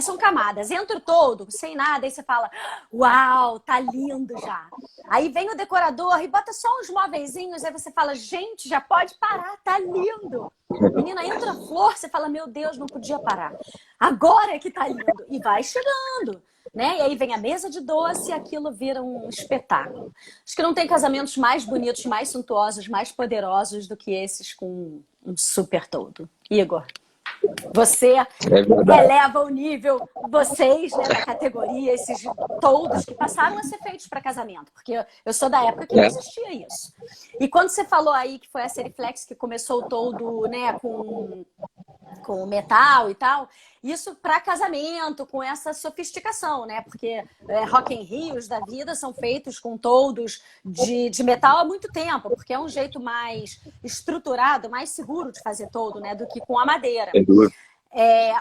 são camadas, entra todo, sem nada, aí você fala, uau, tá lindo já. Aí vem o decorador e bota só uns móveizinhos, aí você fala, gente, já pode parar, tá lindo. Menina, entra a flor, você fala, meu Deus, não podia parar. Agora é que tá lindo. E vai chegando. Né? E aí vem a mesa de doce e aquilo vira um espetáculo. Acho que não tem casamentos mais bonitos, mais suntuosos, mais poderosos do que esses com um super todo. Igor? Você eleva o nível, vocês, né, da categoria, esses toldos que passaram a ser feitos para casamento, porque eu sou da época que não existia isso. E quando você falou aí que foi a Seriflex que começou o toldo, né, com metal e tal, isso para casamento, com essa sofisticação, né? Porque Rock in Rios da vida são feitos com toldos de metal há muito tempo, porque é um jeito mais estruturado, mais seguro de fazer toldo, né? Do que com a madeira.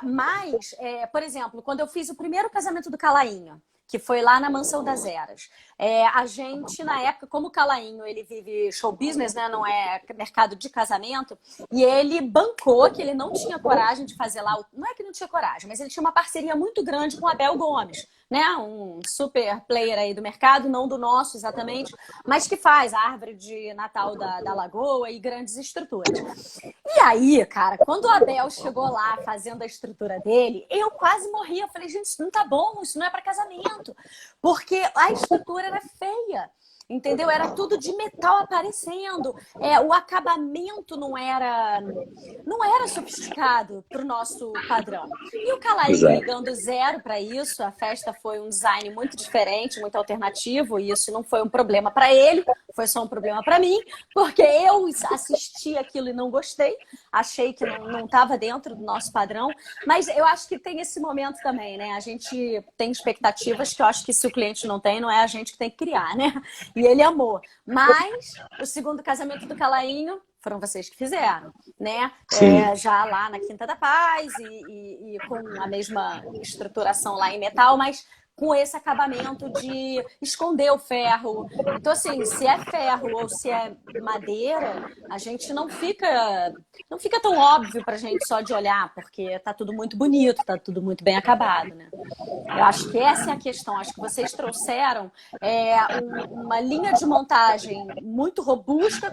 Mas, por exemplo, quando eu fiz o primeiro casamento do Calainho, que foi lá na Mansão das Eras, A gente, na época, como o Calainho, ele vive show business, né? Não é mercado de casamento, e ele bancou que ele não tinha coragem de fazer lá. Não é que não tinha coragem, mas ele tinha uma parceria muito grande com a Abel Gomes, né? Um super player aí do mercado, não do nosso exatamente, mas que faz a árvore de Natal da Lagoa e grandes estruturas. E aí, cara, quando o Abel chegou lá fazendo a estrutura dele, eu quase morri. Eu falei, gente, isso não tá bom, isso não é para casamento. Porque a estrutura era feia. Entendeu? Era tudo de metal aparecendo. O acabamento não era sofisticado para o nosso padrão. E o Calainho ligando zero para isso, a festa foi um design muito diferente, muito alternativo, e isso não foi um problema para ele, foi só um problema para mim, porque eu assisti aquilo e não gostei, achei que não estava dentro do nosso padrão, mas eu acho que tem esse momento também, né? A gente tem expectativas que eu acho que se o cliente não tem, não é a gente que tem que criar, né? E ele amou. Mas o segundo casamento do Calainho foram vocês que fizeram, né? Já lá na Quinta da Paz e com a mesma estruturação lá em metal, mas com esse acabamento de esconder o ferro. Então, assim, se é ferro ou se é madeira, a gente não fica tão óbvio pra gente só de olhar, porque tá tudo muito bonito, tá tudo muito bem acabado, né? Eu acho que essa é a questão. Acho que vocês trouxeram uma linha de montagem muito robusta,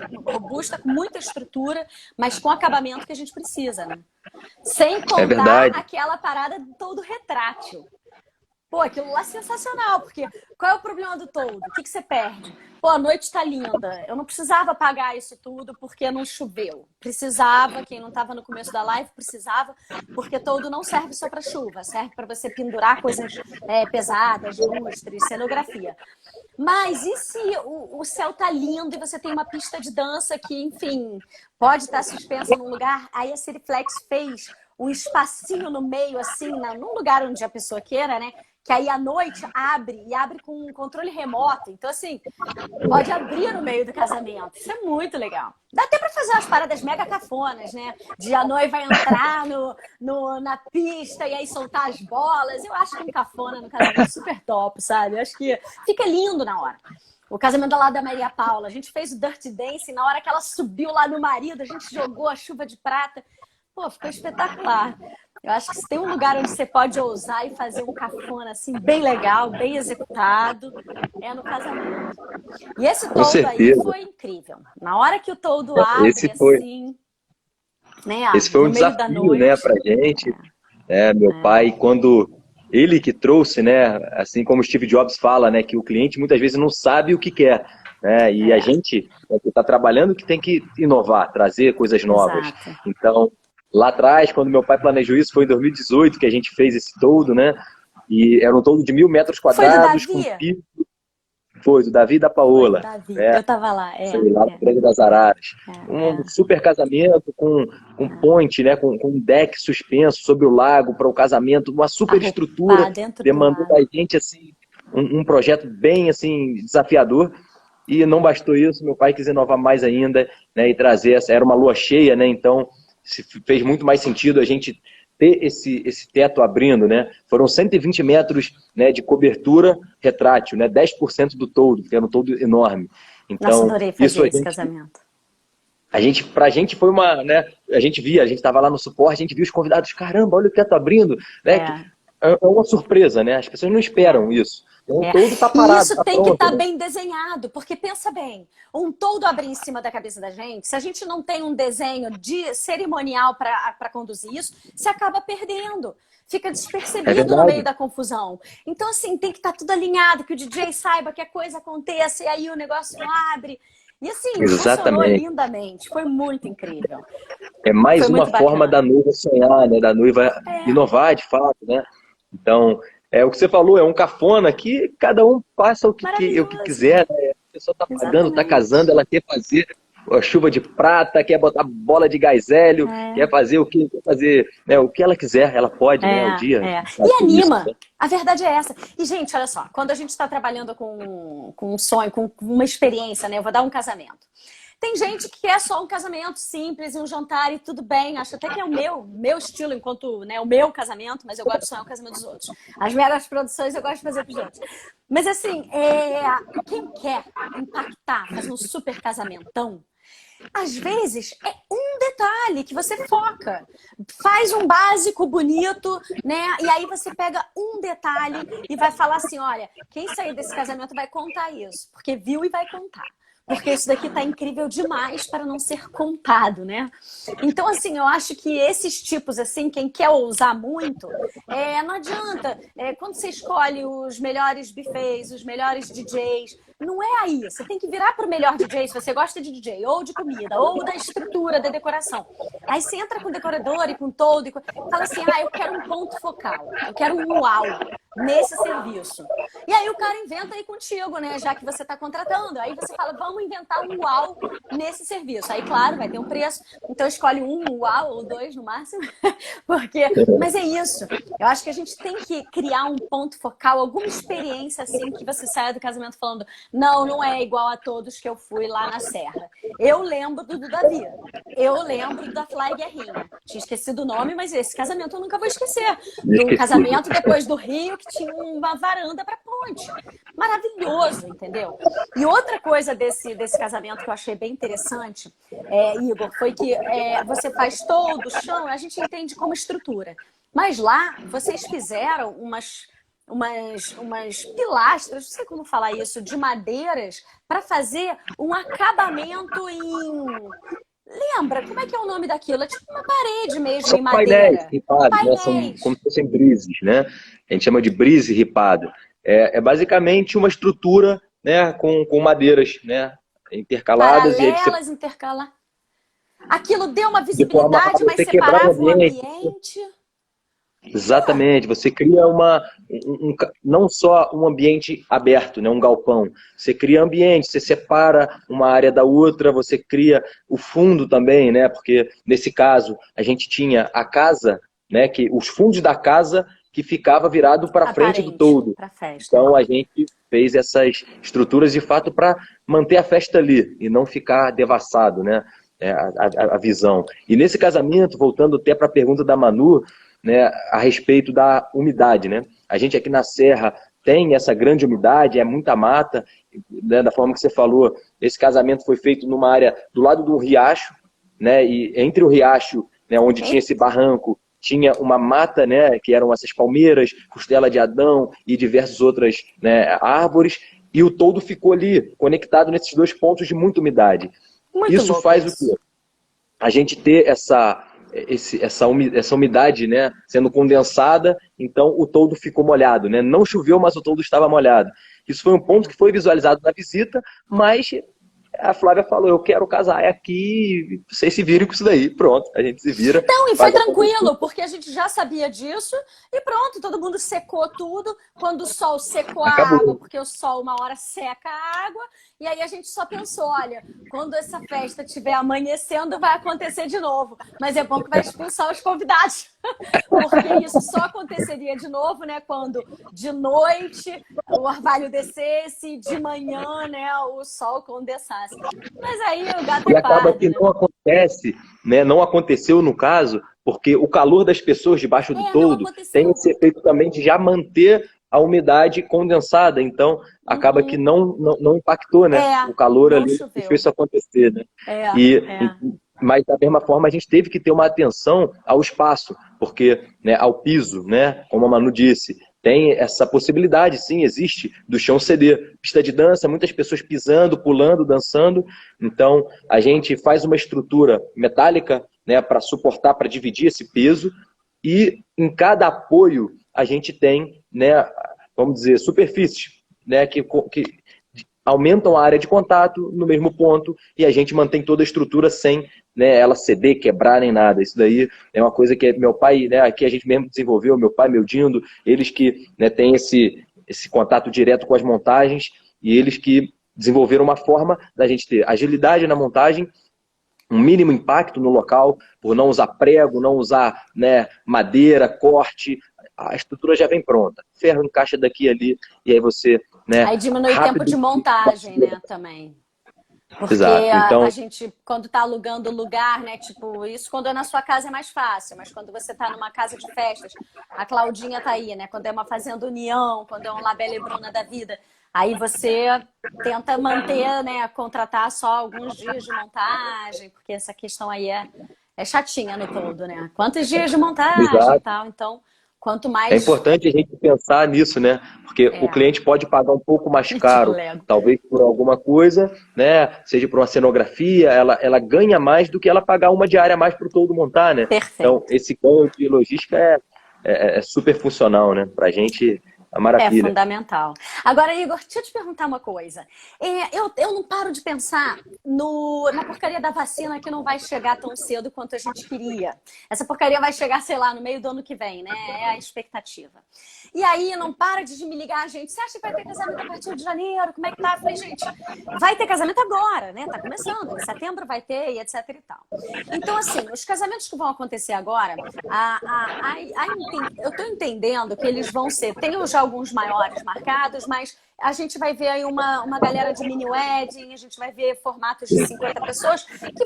com muita estrutura, mas com acabamento que a gente precisa, né? Sem contar aquela parada todo retrátil. Pô, aquilo lá é sensacional, porque qual é o problema do toldo? O que você perde? Pô, a noite tá linda. Eu não precisava pagar isso tudo porque não choveu. Precisava, quem não estava no começo da live, precisava, porque toldo não serve só para chuva, serve para você pendurar coisas pesadas, lustres, cenografia. Mas e se o céu tá lindo e você tem uma pista de dança que, enfim, pode estar suspensa num lugar? Aí a Seriflex fez um espacinho no meio, assim, num lugar onde a pessoa queira, né? Que aí à noite abre com um controle remoto. Então, assim, pode abrir no meio do casamento. Isso é muito legal. Dá até para fazer umas paradas mega cafonas, né? De a noiva entrar na pista e aí soltar as bolas. Eu acho que um cafona no casamento super top, sabe? Eu acho que fica lindo na hora. O casamento lá da Maria Paula, a gente fez o Dirty Dancing, na hora que ela subiu lá no marido, a gente jogou a chuva de prata. Pô, ficou espetacular. Eu acho que se tem um lugar onde você pode ousar e fazer um cafona assim, bem legal, bem executado, é no casamento. E esse toldo aí foi incrível. Na hora que o toldo abre, assim, né?
Esse foi um
no meio
desafio,
da noite,
né, pra gente. Meu pai, quando ele que trouxe, né, assim como o Steve Jobs fala, né, que o cliente muitas vezes não sabe o que quer. Né, e a gente que está trabalhando que tem que inovar, trazer coisas novas.
Exato.
Então, lá atrás, quando meu pai planejou isso, foi em 2018 que a gente fez esse toldo, né? E era um toldo de 1.000 metros quadrados.
Foi do Davi?
Com piso. Foi, do Davi e da Paola.
Davi. Eu tava lá.
Foi lá no Grande das Araras. Um super casamento com ponte, né? Com um deck suspenso sobre o lago para o casamento. Uma super estrutura. Demandou da gente, assim, um projeto bem, assim, desafiador. E não bastou isso, meu pai quis inovar mais ainda, né? E trazer era uma lua cheia, né? Então, fez muito mais sentido a gente ter esse teto abrindo, né? Foram 120 metros, né, de cobertura retrátil, né? 10% do toldo, que era um toldo enorme. Então,
nossa, adorei fazer esse casamento.
Pra gente foi uma, né? A gente estava lá no suporte, a gente viu os convidados, caramba, olha o teto abrindo, né? É uma surpresa, né? As pessoas não esperam isso. Toldo tá parado,
e isso
tá
tem
pronto,
que estar
né?
bem desenhado, porque pensa bem, um toldo abrir em cima da cabeça da gente, se a gente não tem um desenho de cerimonial para conduzir isso, você acaba perdendo. Fica despercebido no meio da confusão. Então, assim, tem que estar tudo alinhado, que o DJ saiba que a coisa aconteça, e aí o negócio abre. E assim, funcionou lindamente. Foi muito incrível.
É mais uma forma da noiva sonhar, né? Da noiva inovar, de fato, né? Então, o que você falou, é um cafona que cada um passa o que quiser, né? A pessoa tá pagando, tá casando, ela quer fazer a chuva de prata, quer botar bola de gás hélio, quer fazer o que quer fazer, né? O que ela quiser, ela pode, né? O dia.
E anima. Isso, né? A verdade é essa. E, gente, olha só, quando a gente está trabalhando com um sonho, com uma experiência, né? Eu vou dar um casamento. Tem gente que quer só um casamento simples e um jantar e tudo bem. Acho até que é o meu estilo, enquanto, né, o meu casamento, mas eu gosto de sonhar o casamento dos outros. As meras produções eu gosto de fazer pros outros. Mas assim, quem quer impactar, fazer um super casamentão, às vezes é um detalhe que você foca. Faz um básico bonito, né? E aí você pega um detalhe e vai falar assim, olha, quem sair desse casamento vai contar isso, porque viu e vai contar. Porque isso daqui tá incrível demais para não ser contado, né? Então, assim, eu acho que esses tipos, assim, quem quer ousar muito, não adianta. Quando você escolhe os melhores buffets, os melhores DJs, não é aí. Você tem que virar para o melhor DJ, se você gosta de DJ, ou de comida, ou da estrutura, da decoração. Aí você entra com o decorador e com todo, e fala assim, eu quero um ponto focal, eu quero um uau nesse serviço. E aí o cara inventa aí contigo, né? Já que você está contratando. Aí você fala, vamos inventar um uau nesse serviço. Aí, claro, vai ter um preço. Então escolhe um uau ou dois no máximo. Mas é isso. Eu acho que a gente tem que criar um ponto focal, alguma experiência assim que você saia do casamento falando, não é igual a todos que eu fui lá na Serra. Eu lembro do Davi. Eu lembro da Fly Guerrinha. Tinha esquecido o nome, mas esse casamento eu nunca vou esquecer. Do casamento depois do Rio, que tinha uma varanda para ponte. Maravilhoso, entendeu? E outra coisa desse casamento que eu achei bem interessante, Igor, foi que você faz todo o chão, a gente entende como estrutura. Mas lá, vocês fizeram umas pilastras, não sei como falar isso, de madeiras, para fazer um acabamento em... Lembra? Como é que é o nome daquilo? É tipo uma parede mesmo,
São
em madeira.
painéis ripados, né? São como se fossem brises, né? A gente chama de brise ripado. É basicamente uma estrutura, né, com madeiras, né, intercaladas. E aí você,
Paralelas, intercalar. Aquilo deu uma
de forma a
visibilidade, mas
você quebrar o
separava o
ambiente.
ambiente.
Exatamente, você cria não só um ambiente aberto, né, um galpão. Você cria ambiente, você separa uma área da outra, você cria o fundo também, né? Porque nesse caso a gente tinha a casa, né, que os fundos da casa que ficava virado para frente do todo.
Para festa.
Então a gente fez essas estruturas de fato para manter a festa ali e não ficar devassado, né? A visão. E nesse casamento, voltando até para a pergunta da Manu, né, a respeito da umidade, né? A gente aqui na Serra tem essa grande umidade, é muita mata, né, da forma que você falou, esse casamento foi feito numa área do lado do riacho, né, e entre o riacho, né, onde tinha esse barranco, tinha uma mata, né, que eram essas palmeiras, costela de Adão e diversas outras, né, árvores, e o toldo ficou ali, conectado nesses dois pontos de muita umidade. Isso faz o quê? A gente ter essa umidade, né, sendo condensada, então o toldo ficou molhado, né? Não choveu, mas o toldo estava molhado. Isso foi um ponto que foi visualizado na visita, mas a Flávia falou, eu quero casar aqui, vocês se virem com isso daí. Pronto, a gente se vira.
Então, e foi tranquilo, porque a gente já sabia disso e pronto, todo mundo secou tudo. Quando o sol secou a água, porque o sol uma hora seca a água, e aí a gente só pensou, olha, quando essa festa estiver amanhecendo, vai acontecer de novo. Mas é bom que vai expulsar os convidados, porque isso só aconteceria de novo, né, quando de noite o orvalho descesse, de manhã, né, o sol condensasse. Mas aí o gato
e
é
acaba
pardo,
que
né?
não acontece, né? Não aconteceu no caso, porque o calor das pessoas debaixo do toldo tem esse efeito também de já manter a umidade condensada. Então, acaba que não impactou, né? O calor ali que fez isso acontecer, né? Mas, da mesma forma, a gente teve que ter uma atenção ao espaço, porque, né, ao piso, né? Como a Manu disse, tem essa possibilidade, sim, existe, do chão ceder. Pista de dança, muitas pessoas pisando, pulando, dançando. Então, a gente faz uma estrutura metálica, né, para suportar, para dividir esse peso. E em cada apoio, a gente tem, né, vamos dizer, superfícies, né, que aumentam a área de contato no mesmo ponto e a gente mantém toda a estrutura sem, né, ela ceder, quebrar nem nada. Isso daí é uma coisa que meu pai, né, aqui a gente mesmo desenvolveu, meu pai, meu Dindo, eles que, né, têm esse contato direto com as montagens e eles que desenvolveram uma forma da gente ter agilidade na montagem, um mínimo impacto no local, por não usar prego, não usar, né, madeira, corte, a estrutura já vem pronta. Ferro encaixa daqui e ali, e aí você, né,
aí diminui o tempo de montagem, né, também. Porque
Exato.
a
Então,
gente, quando tá alugando lugar, né? Tipo, isso quando é na sua casa é mais fácil, mas quando você tá numa casa de festas, a Claudinha tá aí, né? Quando é uma Fazenda União, quando é um Labelle e Bruna da vida, aí você tenta manter, né? Contratar só alguns dias de montagem, porque essa questão aí é chatinha no todo, né? Quantos dias de montagem e
exato.
tal, então, quanto
É
mais.
importante a gente pensar nisso, né? Porque o
É,
cliente pode pagar um pouco mais
tipo,
caro,
Lego.
talvez por alguma coisa, né? Seja por uma cenografia, ela ganha mais do que ela pagar uma diária a mais para o todo montar, né? Então,
Perfeito.
esse ganho de logística é super funcional, né? Para a gente, é
É
maravilha.
fundamental. Agora, Igor, deixa eu te perguntar uma coisa. Eu não paro de pensar na porcaria da vacina que não vai chegar tão cedo quanto a gente queria. Essa porcaria vai chegar, sei lá, no meio do ano que vem, né? É a expectativa. E aí, não para de me ligar, gente. Você acha que vai ter casamento a partir de janeiro? Como é que tá? Eu falei, gente, vai ter casamento agora, né? Tá começando. Em setembro vai ter e etc e tal. Então, assim, os casamentos que vão acontecer agora, eu estou entendendo que eles vão ser, tem já alguns maiores marcados, mas a gente vai ver aí uma galera de mini wedding, a gente vai ver formatos de 50 pessoas que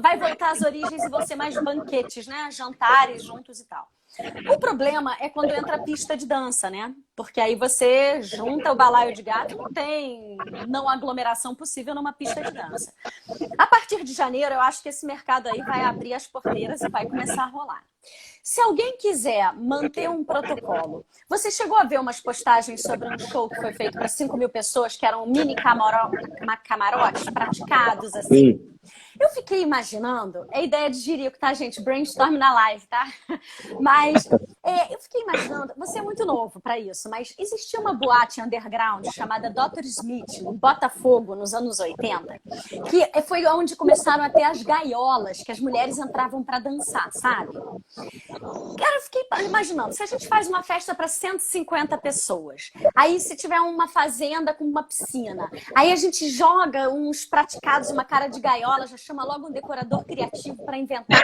vai voltar às origens e vão ser mais banquetes, né? Jantares juntos e tal. O problema é quando entra a pista de dança, né? Porque aí você junta o balaio de gato, não tem não aglomeração possível numa pista de dança. A partir de janeiro, eu acho que esse mercado aí vai abrir as porteiras e vai começar a rolar. Se alguém quiser manter um protocolo, você chegou a ver umas postagens sobre um show que foi feito para 5.000 pessoas, que eram mini camarotes praticados, assim?
Sim,
Eu fiquei imaginando, é ideia de jirico, tá, gente? Brainstorm na live, tá? Mas eu fiquei imaginando, você é muito novo para isso, mas existia uma boate underground chamada Dr. Smith, em Botafogo, nos anos 80, que foi onde começaram a ter as gaiolas, que as mulheres entravam para dançar, sabe? Cara, eu fiquei imaginando, se a gente faz uma festa para 150 pessoas, aí se tiver uma fazenda com uma piscina, aí a gente joga uns praticados, uma cara de gaiola, já chama logo um decorador criativo para inventar.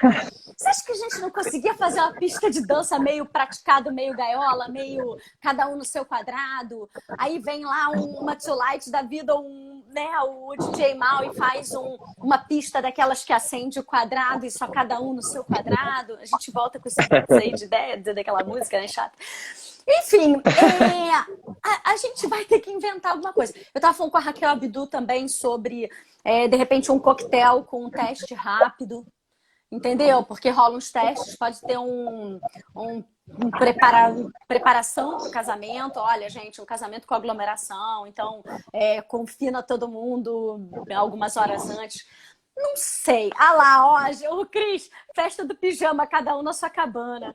Você acha que a gente não conseguia fazer uma pista de dança meio praticado, meio gaiola, meio cada um no seu quadrado? Aí vem lá uma Too Light da vida, o DJ Mal e faz uma pista daquelas que acende o quadrado e só cada um no seu quadrado. A gente volta com esse beats aí de ideia daquela música, né, chata? Enfim, a gente vai ter que inventar alguma coisa. Eu tava falando com a Raquel Abdu também sobre, de repente, um coquetel com um teste rápido. Entendeu? Porque rolam uns testes, pode ter preparação para o casamento. Olha, gente, um casamento com aglomeração, então confina todo mundo algumas horas antes. Não sei. Ah lá, ó, o Cris, festa do pijama, cada um na sua cabana.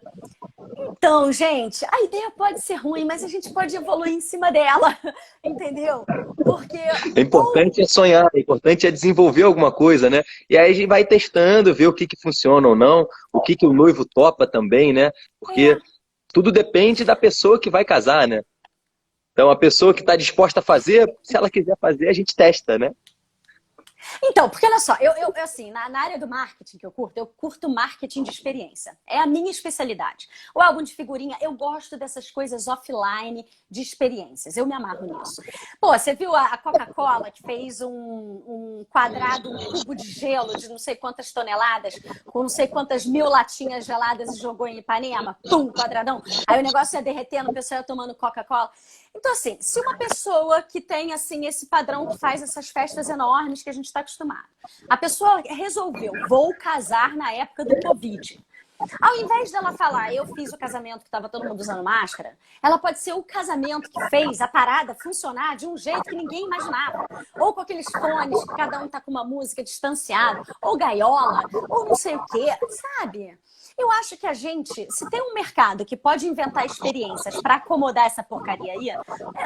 Então, gente, a ideia pode ser ruim, mas a gente pode evoluir em cima dela, entendeu? Porque
é importante é sonhar, é importante é desenvolver alguma coisa, né? E aí a gente vai testando, ver o que funciona ou não, o que o noivo topa também, né? Porque
é,
tudo depende da pessoa que vai casar, né? Então, a pessoa que está disposta a fazer, se ela quiser fazer, a gente testa, né?
Então, porque olha só, eu assim, na área do marketing que eu curto marketing de experiência. É a minha especialidade. O álbum de figurinha, eu gosto dessas coisas offline de experiências. Eu me amarro nisso. Pô, você viu a Coca-Cola que fez um quadrado, um cubo de gelo de não sei quantas toneladas, com não sei quantas mil latinhas geladas e jogou em Ipanema? Pum, quadradão. Aí o negócio ia derretendo, o pessoal ia tomando Coca-Cola. Então, assim, se uma pessoa que tem, assim, esse padrão que faz essas festas enormes que a gente está acostumado, a pessoa resolveu, vou casar na época do Covid. Ao invés dela falar, eu fiz o casamento que estava todo mundo usando máscara, ela pode ser o casamento que fez a parada funcionar de um jeito que ninguém imaginava. Ou com aqueles fones que cada um tá com uma música distanciada, ou gaiola, ou não sei o quê, sabe? Eu acho que a gente, se tem um mercado que pode inventar experiências para acomodar essa porcaria aí,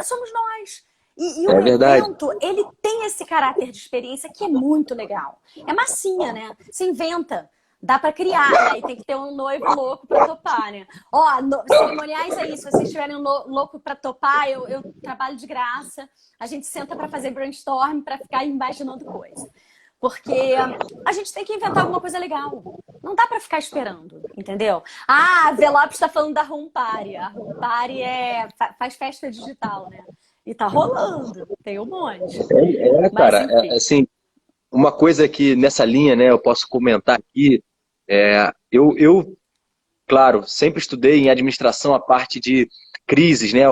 somos nós. E
É
o
verdade.
evento, ele tem esse caráter de experiência que é muito legal. É massinha, né? Você inventa. Dá para criar, né? E tem que ter um noivo louco para topar, né? Ó, cerimoniais é isso. Se vocês tiverem um louco para topar, eu trabalho de graça. A gente senta para fazer brainstorm, para ficar imaginando coisa. Porque a gente tem que inventar alguma coisa legal. Não dá para ficar esperando, entendeu? Ah, a Velop está falando da Room Party. A Room Party faz festa digital, né? E tá rolando, tem um monte. Mas,
Cara,
enfim.
assim, uma coisa que nessa linha, né, eu posso comentar aqui, eu, claro, sempre estudei em administração a parte de crises, né?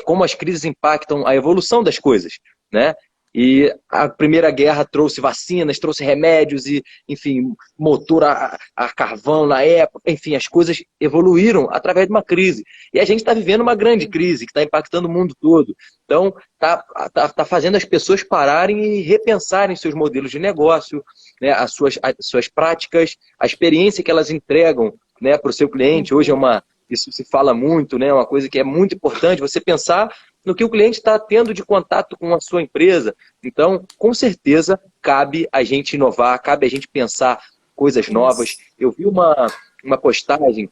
Como as crises impactam a evolução das coisas, né? E a Primeira Guerra trouxe vacinas, trouxe remédios e, enfim, motor a carvão na época, enfim, as coisas evoluíram através de uma crise. E a gente está vivendo uma grande crise que está impactando o mundo todo. Então, tá fazendo as pessoas pararem e repensarem seus modelos de negócio, né? As suas práticas, a experiência que elas entregam, né, para o seu cliente. Hoje isso se fala muito, né, uma coisa que é muito importante, você pensar no que o cliente está tendo de contato com a sua empresa. Então, com certeza, cabe a gente inovar, cabe a gente pensar coisas novas. Eu vi uma postagem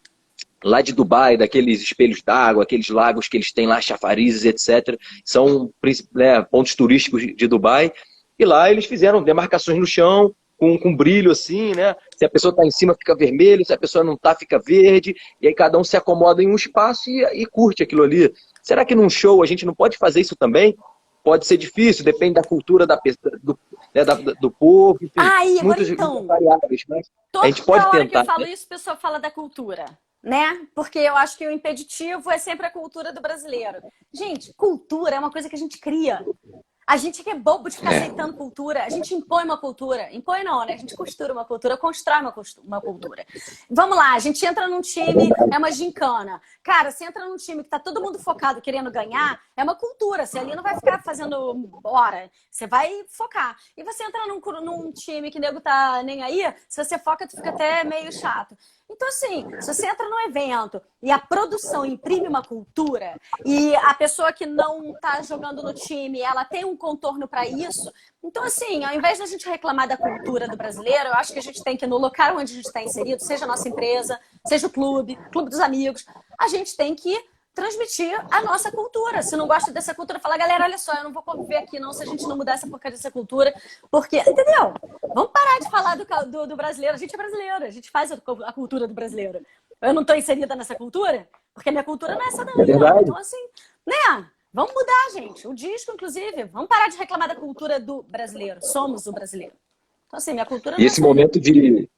lá de Dubai, daqueles espelhos d'água, aqueles lagos que eles têm lá, chafarizes, etc. São, né, pontos turísticos de Dubai. E lá eles fizeram demarcações no chão, com brilho assim, né? Se a pessoa está em cima, fica vermelho, se a pessoa não está, fica verde. E aí cada um se acomoda em um espaço e curte aquilo ali. Será que num show a gente não pode fazer isso também? Pode ser difícil, depende da cultura né, do povo, enfim,
Ah, Igor,
muitas
então,
variáveis, mas a gente pode
toda hora que eu
tentar.
falo isso, a pessoa fala da cultura, né? Porque eu acho que o impeditivo é sempre a cultura do brasileiro. Gente, cultura é uma coisa que a gente cria. A gente que é bobo de ficar aceitando cultura, a gente impõe uma cultura. Impõe não, né? A gente costura uma cultura, constrói uma cultura. Vamos lá, a gente entra num time, é uma gincana. Cara, você entra num time que tá todo mundo focado querendo ganhar, é uma cultura. Você ali não vai ficar fazendo hora, você vai focar. E você entra num time que o nego tá nem aí, se você foca, tu fica até meio chato. Então, assim, se você entra num evento e a produção imprime uma cultura e a pessoa que não tá jogando no time, ela tem um contorno para isso, então, assim, ao invés da gente reclamar da cultura do brasileiro, eu acho que a gente tem que, no local onde a gente está inserido, seja a nossa empresa, seja o clube dos amigos, a gente tem que transmitir a nossa cultura. Se não gosta dessa cultura, fala, galera, olha só, eu não vou conviver aqui não se a gente não mudar essa porcaria dessa cultura, porque, entendeu? Vamos parar de falar do brasileiro. A gente é brasileiro, a gente faz a cultura do brasileiro. Eu não estou inserida nessa cultura, porque minha cultura não é essa
É
daí, não.
verdade.
Então, assim, né? Vamos mudar, gente. O disco, inclusive, vamos parar de reclamar da cultura do brasileiro. Somos o brasileiro. Então, assim, minha cultura
E
não é essa aí.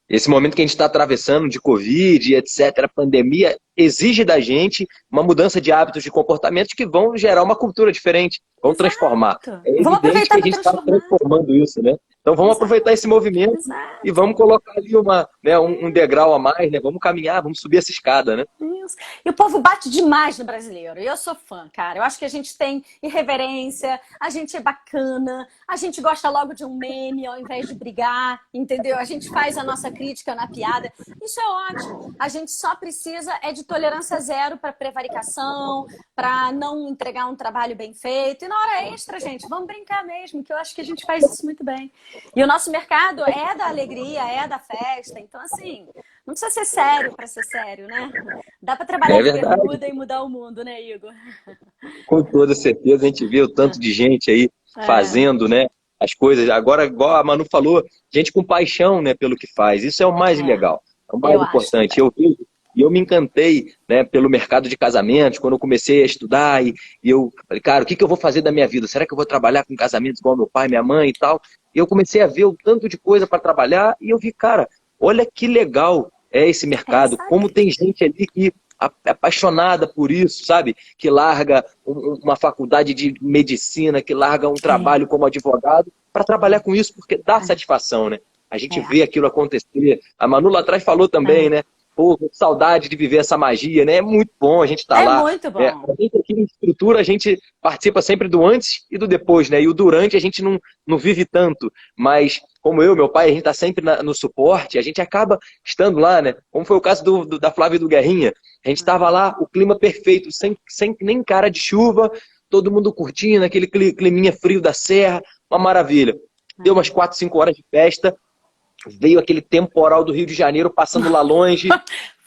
esse momento que a gente está atravessando de Covid, etc., a pandemia, exige da gente uma mudança de hábitos, de comportamentos que vão gerar uma cultura diferente, vão transformar.
Exato.
É
Vamos
evidente que
aproveitar
a
para
gente está
transformar.
transformando isso, né? Então vamos
Exato.
aproveitar esse movimento e
Exato.
vamos colocar ali um degrau a mais, né? Vamos caminhar, vamos subir essa escada, né?
Isso. E o povo bate demais no brasileiro. E eu sou fã, cara. Eu acho que a gente tem irreverência, a gente é bacana, a gente gosta logo de um meme ao invés de brigar, entendeu? A gente faz a nossa crítica na piada. Isso é ótimo. A gente só precisa de tolerância zero para prevaricação, para não entregar um trabalho bem feito. E na hora extra, gente, vamos brincar mesmo, que eu acho que a gente faz isso muito bem. E o nosso mercado é da alegria, é da festa. Então, assim, não precisa ser sério para ser sério, né? Dá para trabalhar
É
de
verdade.
bermuda e mudar o mundo, né, Igor?
Com toda certeza, a gente vê o tanto de gente aí fazendo, né, as coisas. Agora, igual a Manu falou, gente com paixão, né, pelo que faz. Isso é o mais legal, é o mais
Eu acho
importante.
também.
Eu me encantei, né, pelo mercado de casamentos, quando eu comecei a estudar e eu falei, cara, o que eu vou fazer da minha vida? Será que eu vou trabalhar com casamentos igual meu pai, minha mãe e tal? E eu comecei a ver o tanto de coisa para trabalhar e eu vi, cara, olha que legal é esse
É
mercado,
isso aí.
como tem gente ali que é apaixonada por isso, sabe? Que larga uma faculdade de medicina, que larga um trabalho como advogado para trabalhar com isso, porque dá satisfação, né? A gente vê aquilo acontecer. A Manu lá atrás falou também, né? Pô, saudade de viver essa magia, né? É muito bom a gente estar
É
lá.
muito bom.
A gente aqui em estrutura, a gente participa sempre do antes e do depois, né? E o durante a gente não vive tanto. Mas, como eu, meu pai, a gente está sempre no suporte, a gente acaba estando lá, né? Como foi o caso da Flávia e do Guerrinha. A gente estava lá, o clima perfeito, sem nem cara de chuva, todo mundo curtindo, aquele climinha frio da serra, uma maravilha. Deu umas 4, 5 horas de festa, veio aquele temporal do Rio de Janeiro passando lá longe,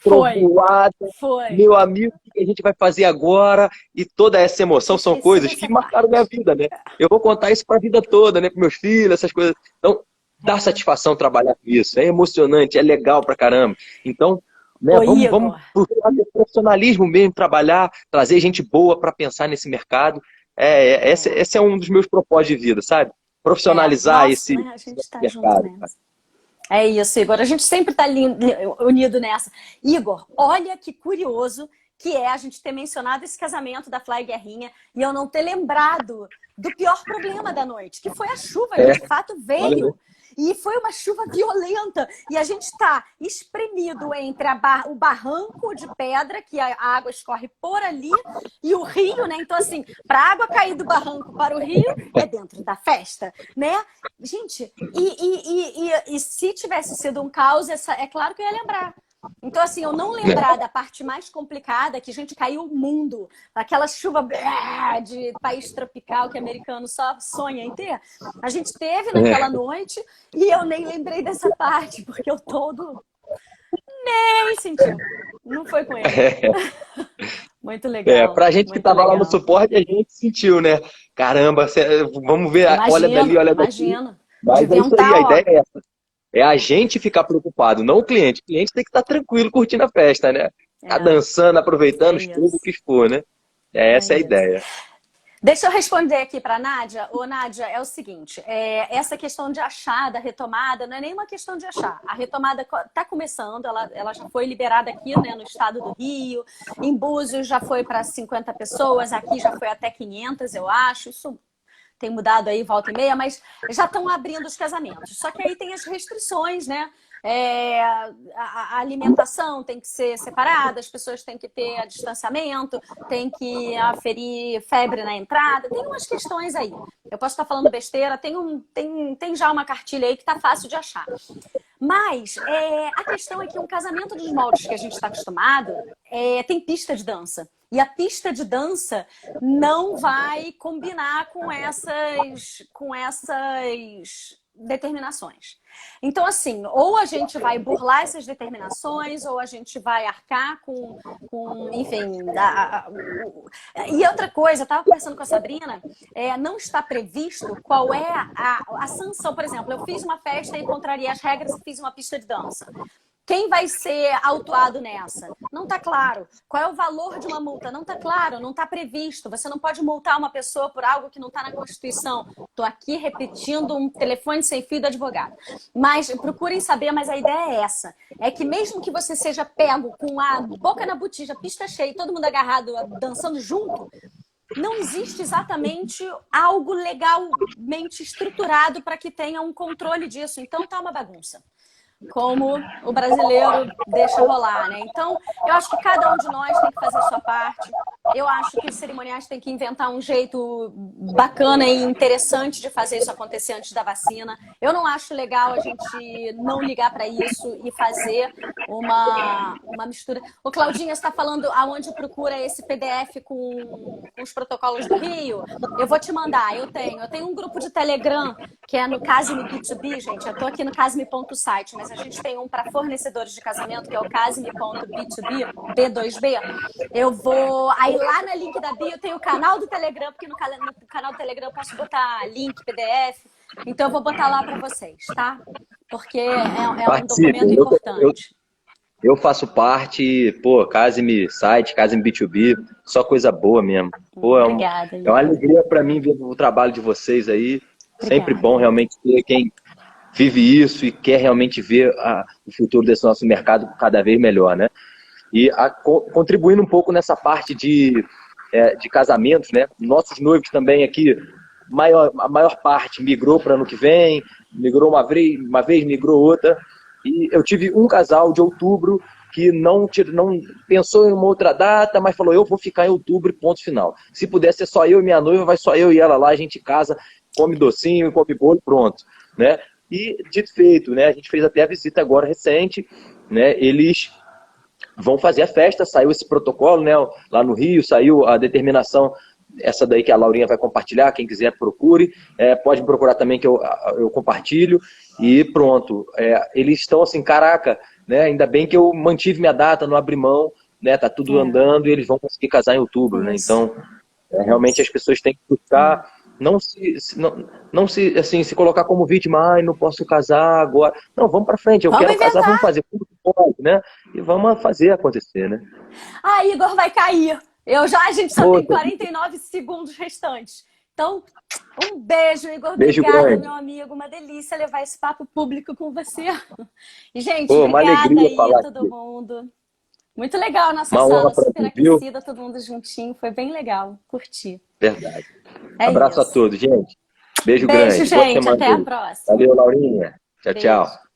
trovoada,
Foi.
meu amigo, o que a gente vai fazer agora? E toda essa emoção são
Esqueci
coisas
dessa
que marcaram minha vida, né? Eu vou contar isso para a vida toda, né? Para meus filhos, essas coisas. Então, dá satisfação trabalhar com isso, é emocionante, é legal pra caramba. Então, né,
Ô,
vamos
Igor.
procurar ter profissionalismo mesmo, trabalhar, trazer gente boa para pensar nesse mercado. Esse é um dos meus propósitos de vida, sabe? Profissionalizar
Nossa,
esse
né? A gente tá junto
mercado.
nessa. É isso, Igor. A gente sempre está unido nessa. Igor, olha que curioso que é a gente ter mencionado esse casamento da Fly Guerrinha e eu não ter lembrado do pior problema da noite, que foi a chuva, que de fato veio. E foi uma chuva violenta. E a gente está espremido entre o barranco de pedra, que a água escorre por ali, e o rio, né? Então, assim, para a água cair do barranco para o rio, é dentro da festa, né? Gente, e se tivesse sido um caos, é claro que eu ia lembrar. Então, assim, eu não lembrar da parte mais complicada, que, gente, caiu o mundo. Aquela chuva de país tropical que americano só sonha em ter. A gente teve naquela noite e eu nem lembrei dessa parte, porque eu todo nem sentiu. Não foi com ele. Muito legal.
Pra gente que tava lá no suporte, a gente sentiu, né? Caramba, vamos ver, olha dali, olha daqui.
Imagina.
Mas é isso aí, a ideia é essa. É a gente ficar preocupado, não o cliente. O cliente tem que estar tranquilo, curtindo a festa, né? Tá dançando, aproveitando tudo o que for, né? Essa é a ideia.
Deixa eu responder aqui para a Nádia. Ô, Nádia, é o seguinte, essa questão de achar, da retomada, não é nenhuma questão de achar. A retomada está começando, ela já foi liberada aqui, né, no estado do Rio. Em Búzios já foi para 50 pessoas, aqui já foi até 500, eu acho. Isso tem mudado aí, volta e meia, mas já estão abrindo os casamentos. Só que aí tem as restrições, né? A alimentação tem que ser separada, as pessoas têm que ter distanciamento, tem que aferir febre na entrada, tem umas questões aí. Eu posso estar falando besteira, tem já uma cartilha aí que está fácil de achar. Mas a questão é que um casamento dos moldes que a gente está acostumado tem pista de dança. E a pista de dança não vai combinar com essas determinações. Então, assim, ou a gente vai burlar essas determinações, ou a gente vai arcar com enfim... E outra coisa, eu estava conversando com a Sabrina, não está previsto qual é a sanção. Por exemplo, eu fiz uma festa e contrariei as regras e fiz uma pista de dança. Quem vai ser autuado nessa? Não está claro. Qual é o valor de uma multa? Não está claro, não está previsto. Você não pode multar uma pessoa por algo que não está na Constituição. Estou aqui repetindo um telefone sem fio do advogado. Mas procurem saber, mas a ideia é essa. É que mesmo que você seja pego com a boca na botija, pista cheia, todo mundo agarrado, dançando junto, não existe exatamente algo legalmente estruturado para que tenha um controle disso. Então está uma bagunça. Como o brasileiro deixa rolar, né? Então, eu acho que cada um de nós tem que fazer a sua parte. Eu acho que os cerimoniais têm que inventar um jeito bacana e interessante de fazer isso acontecer antes da vacina. Eu não acho legal a gente não ligar para isso e fazer uma mistura. Ô, Claudinha, você está falando aonde procura esse PDF com os protocolos do Rio? Eu vou te mandar, eu tenho um grupo de Telegram que é no Casime B2B, gente. Eu estou aqui no casime.site, mas a gente tem um para fornecedores de casamento, que é o casime.b2b, B2B. Eu vou... Aí lá no link da bio tem o canal do Telegram, porque no canal do Telegram eu posso botar link, PDF. Então eu vou botar lá para vocês, tá? Porque um documento importante.
Eu faço parte, Casime Site, Casime B2B, só coisa boa mesmo.
Obrigada.
É uma alegria para mim ver o trabalho de vocês aí. Obrigada. Sempre bom realmente ter quem vive isso e quer realmente ver o futuro desse nosso mercado cada vez melhor, né? E contribuindo um pouco nessa parte de casamentos, né? Nossos noivos também aqui, a maior parte migrou para ano que vem, migrou uma vez, migrou outra. E eu tive um casal de outubro que não pensou em uma outra data, mas falou, eu vou ficar em outubro e ponto final. Se puder ser só eu e minha noiva, vai só eu e ela lá, a gente casa, come docinho, come bolo, pronto, né? E, dito feito, né, a gente fez até a visita agora recente, né, eles vão fazer a festa, saiu esse protocolo, né, lá no Rio, saiu a determinação, essa daí que a Laurinha vai compartilhar, quem quiser procure, pode me procurar também que eu compartilho, e pronto. Eles estão assim, caraca, né, ainda bem que eu mantive minha data, não abri mão, né, tá tudo andando e eles vão conseguir casar em outubro, né, então realmente as pessoas têm que buscar... Não se colocar como vítima, não posso casar agora. Não, vamos para frente, eu quero casar, vamos fazer tudo que pode, né? E vamos fazer acontecer, né?
Igor vai cair. A gente só tem
Poxa,
49 segundos restantes. Então, um beijo, Igor.
beijo
Obrigada,
grande.
meu amigo. Uma delícia levar esse papo público com você. E, gente,
Pô, uma
obrigada
alegria
aí
falar
a todo
aqui.
mundo. Muito legal a nossa
Uma honra
sala,
para
super
mim, viu?
aquecida, todo mundo juntinho. Foi bem legal. Curti.
Verdade.
É
Abraço a
isso.
todos, gente. Beijo
Beijo,
grande. Boa
gente.
semana
Até a
aí.
próxima.
Valeu, Laurinha. Tchau,
Beijo.
tchau.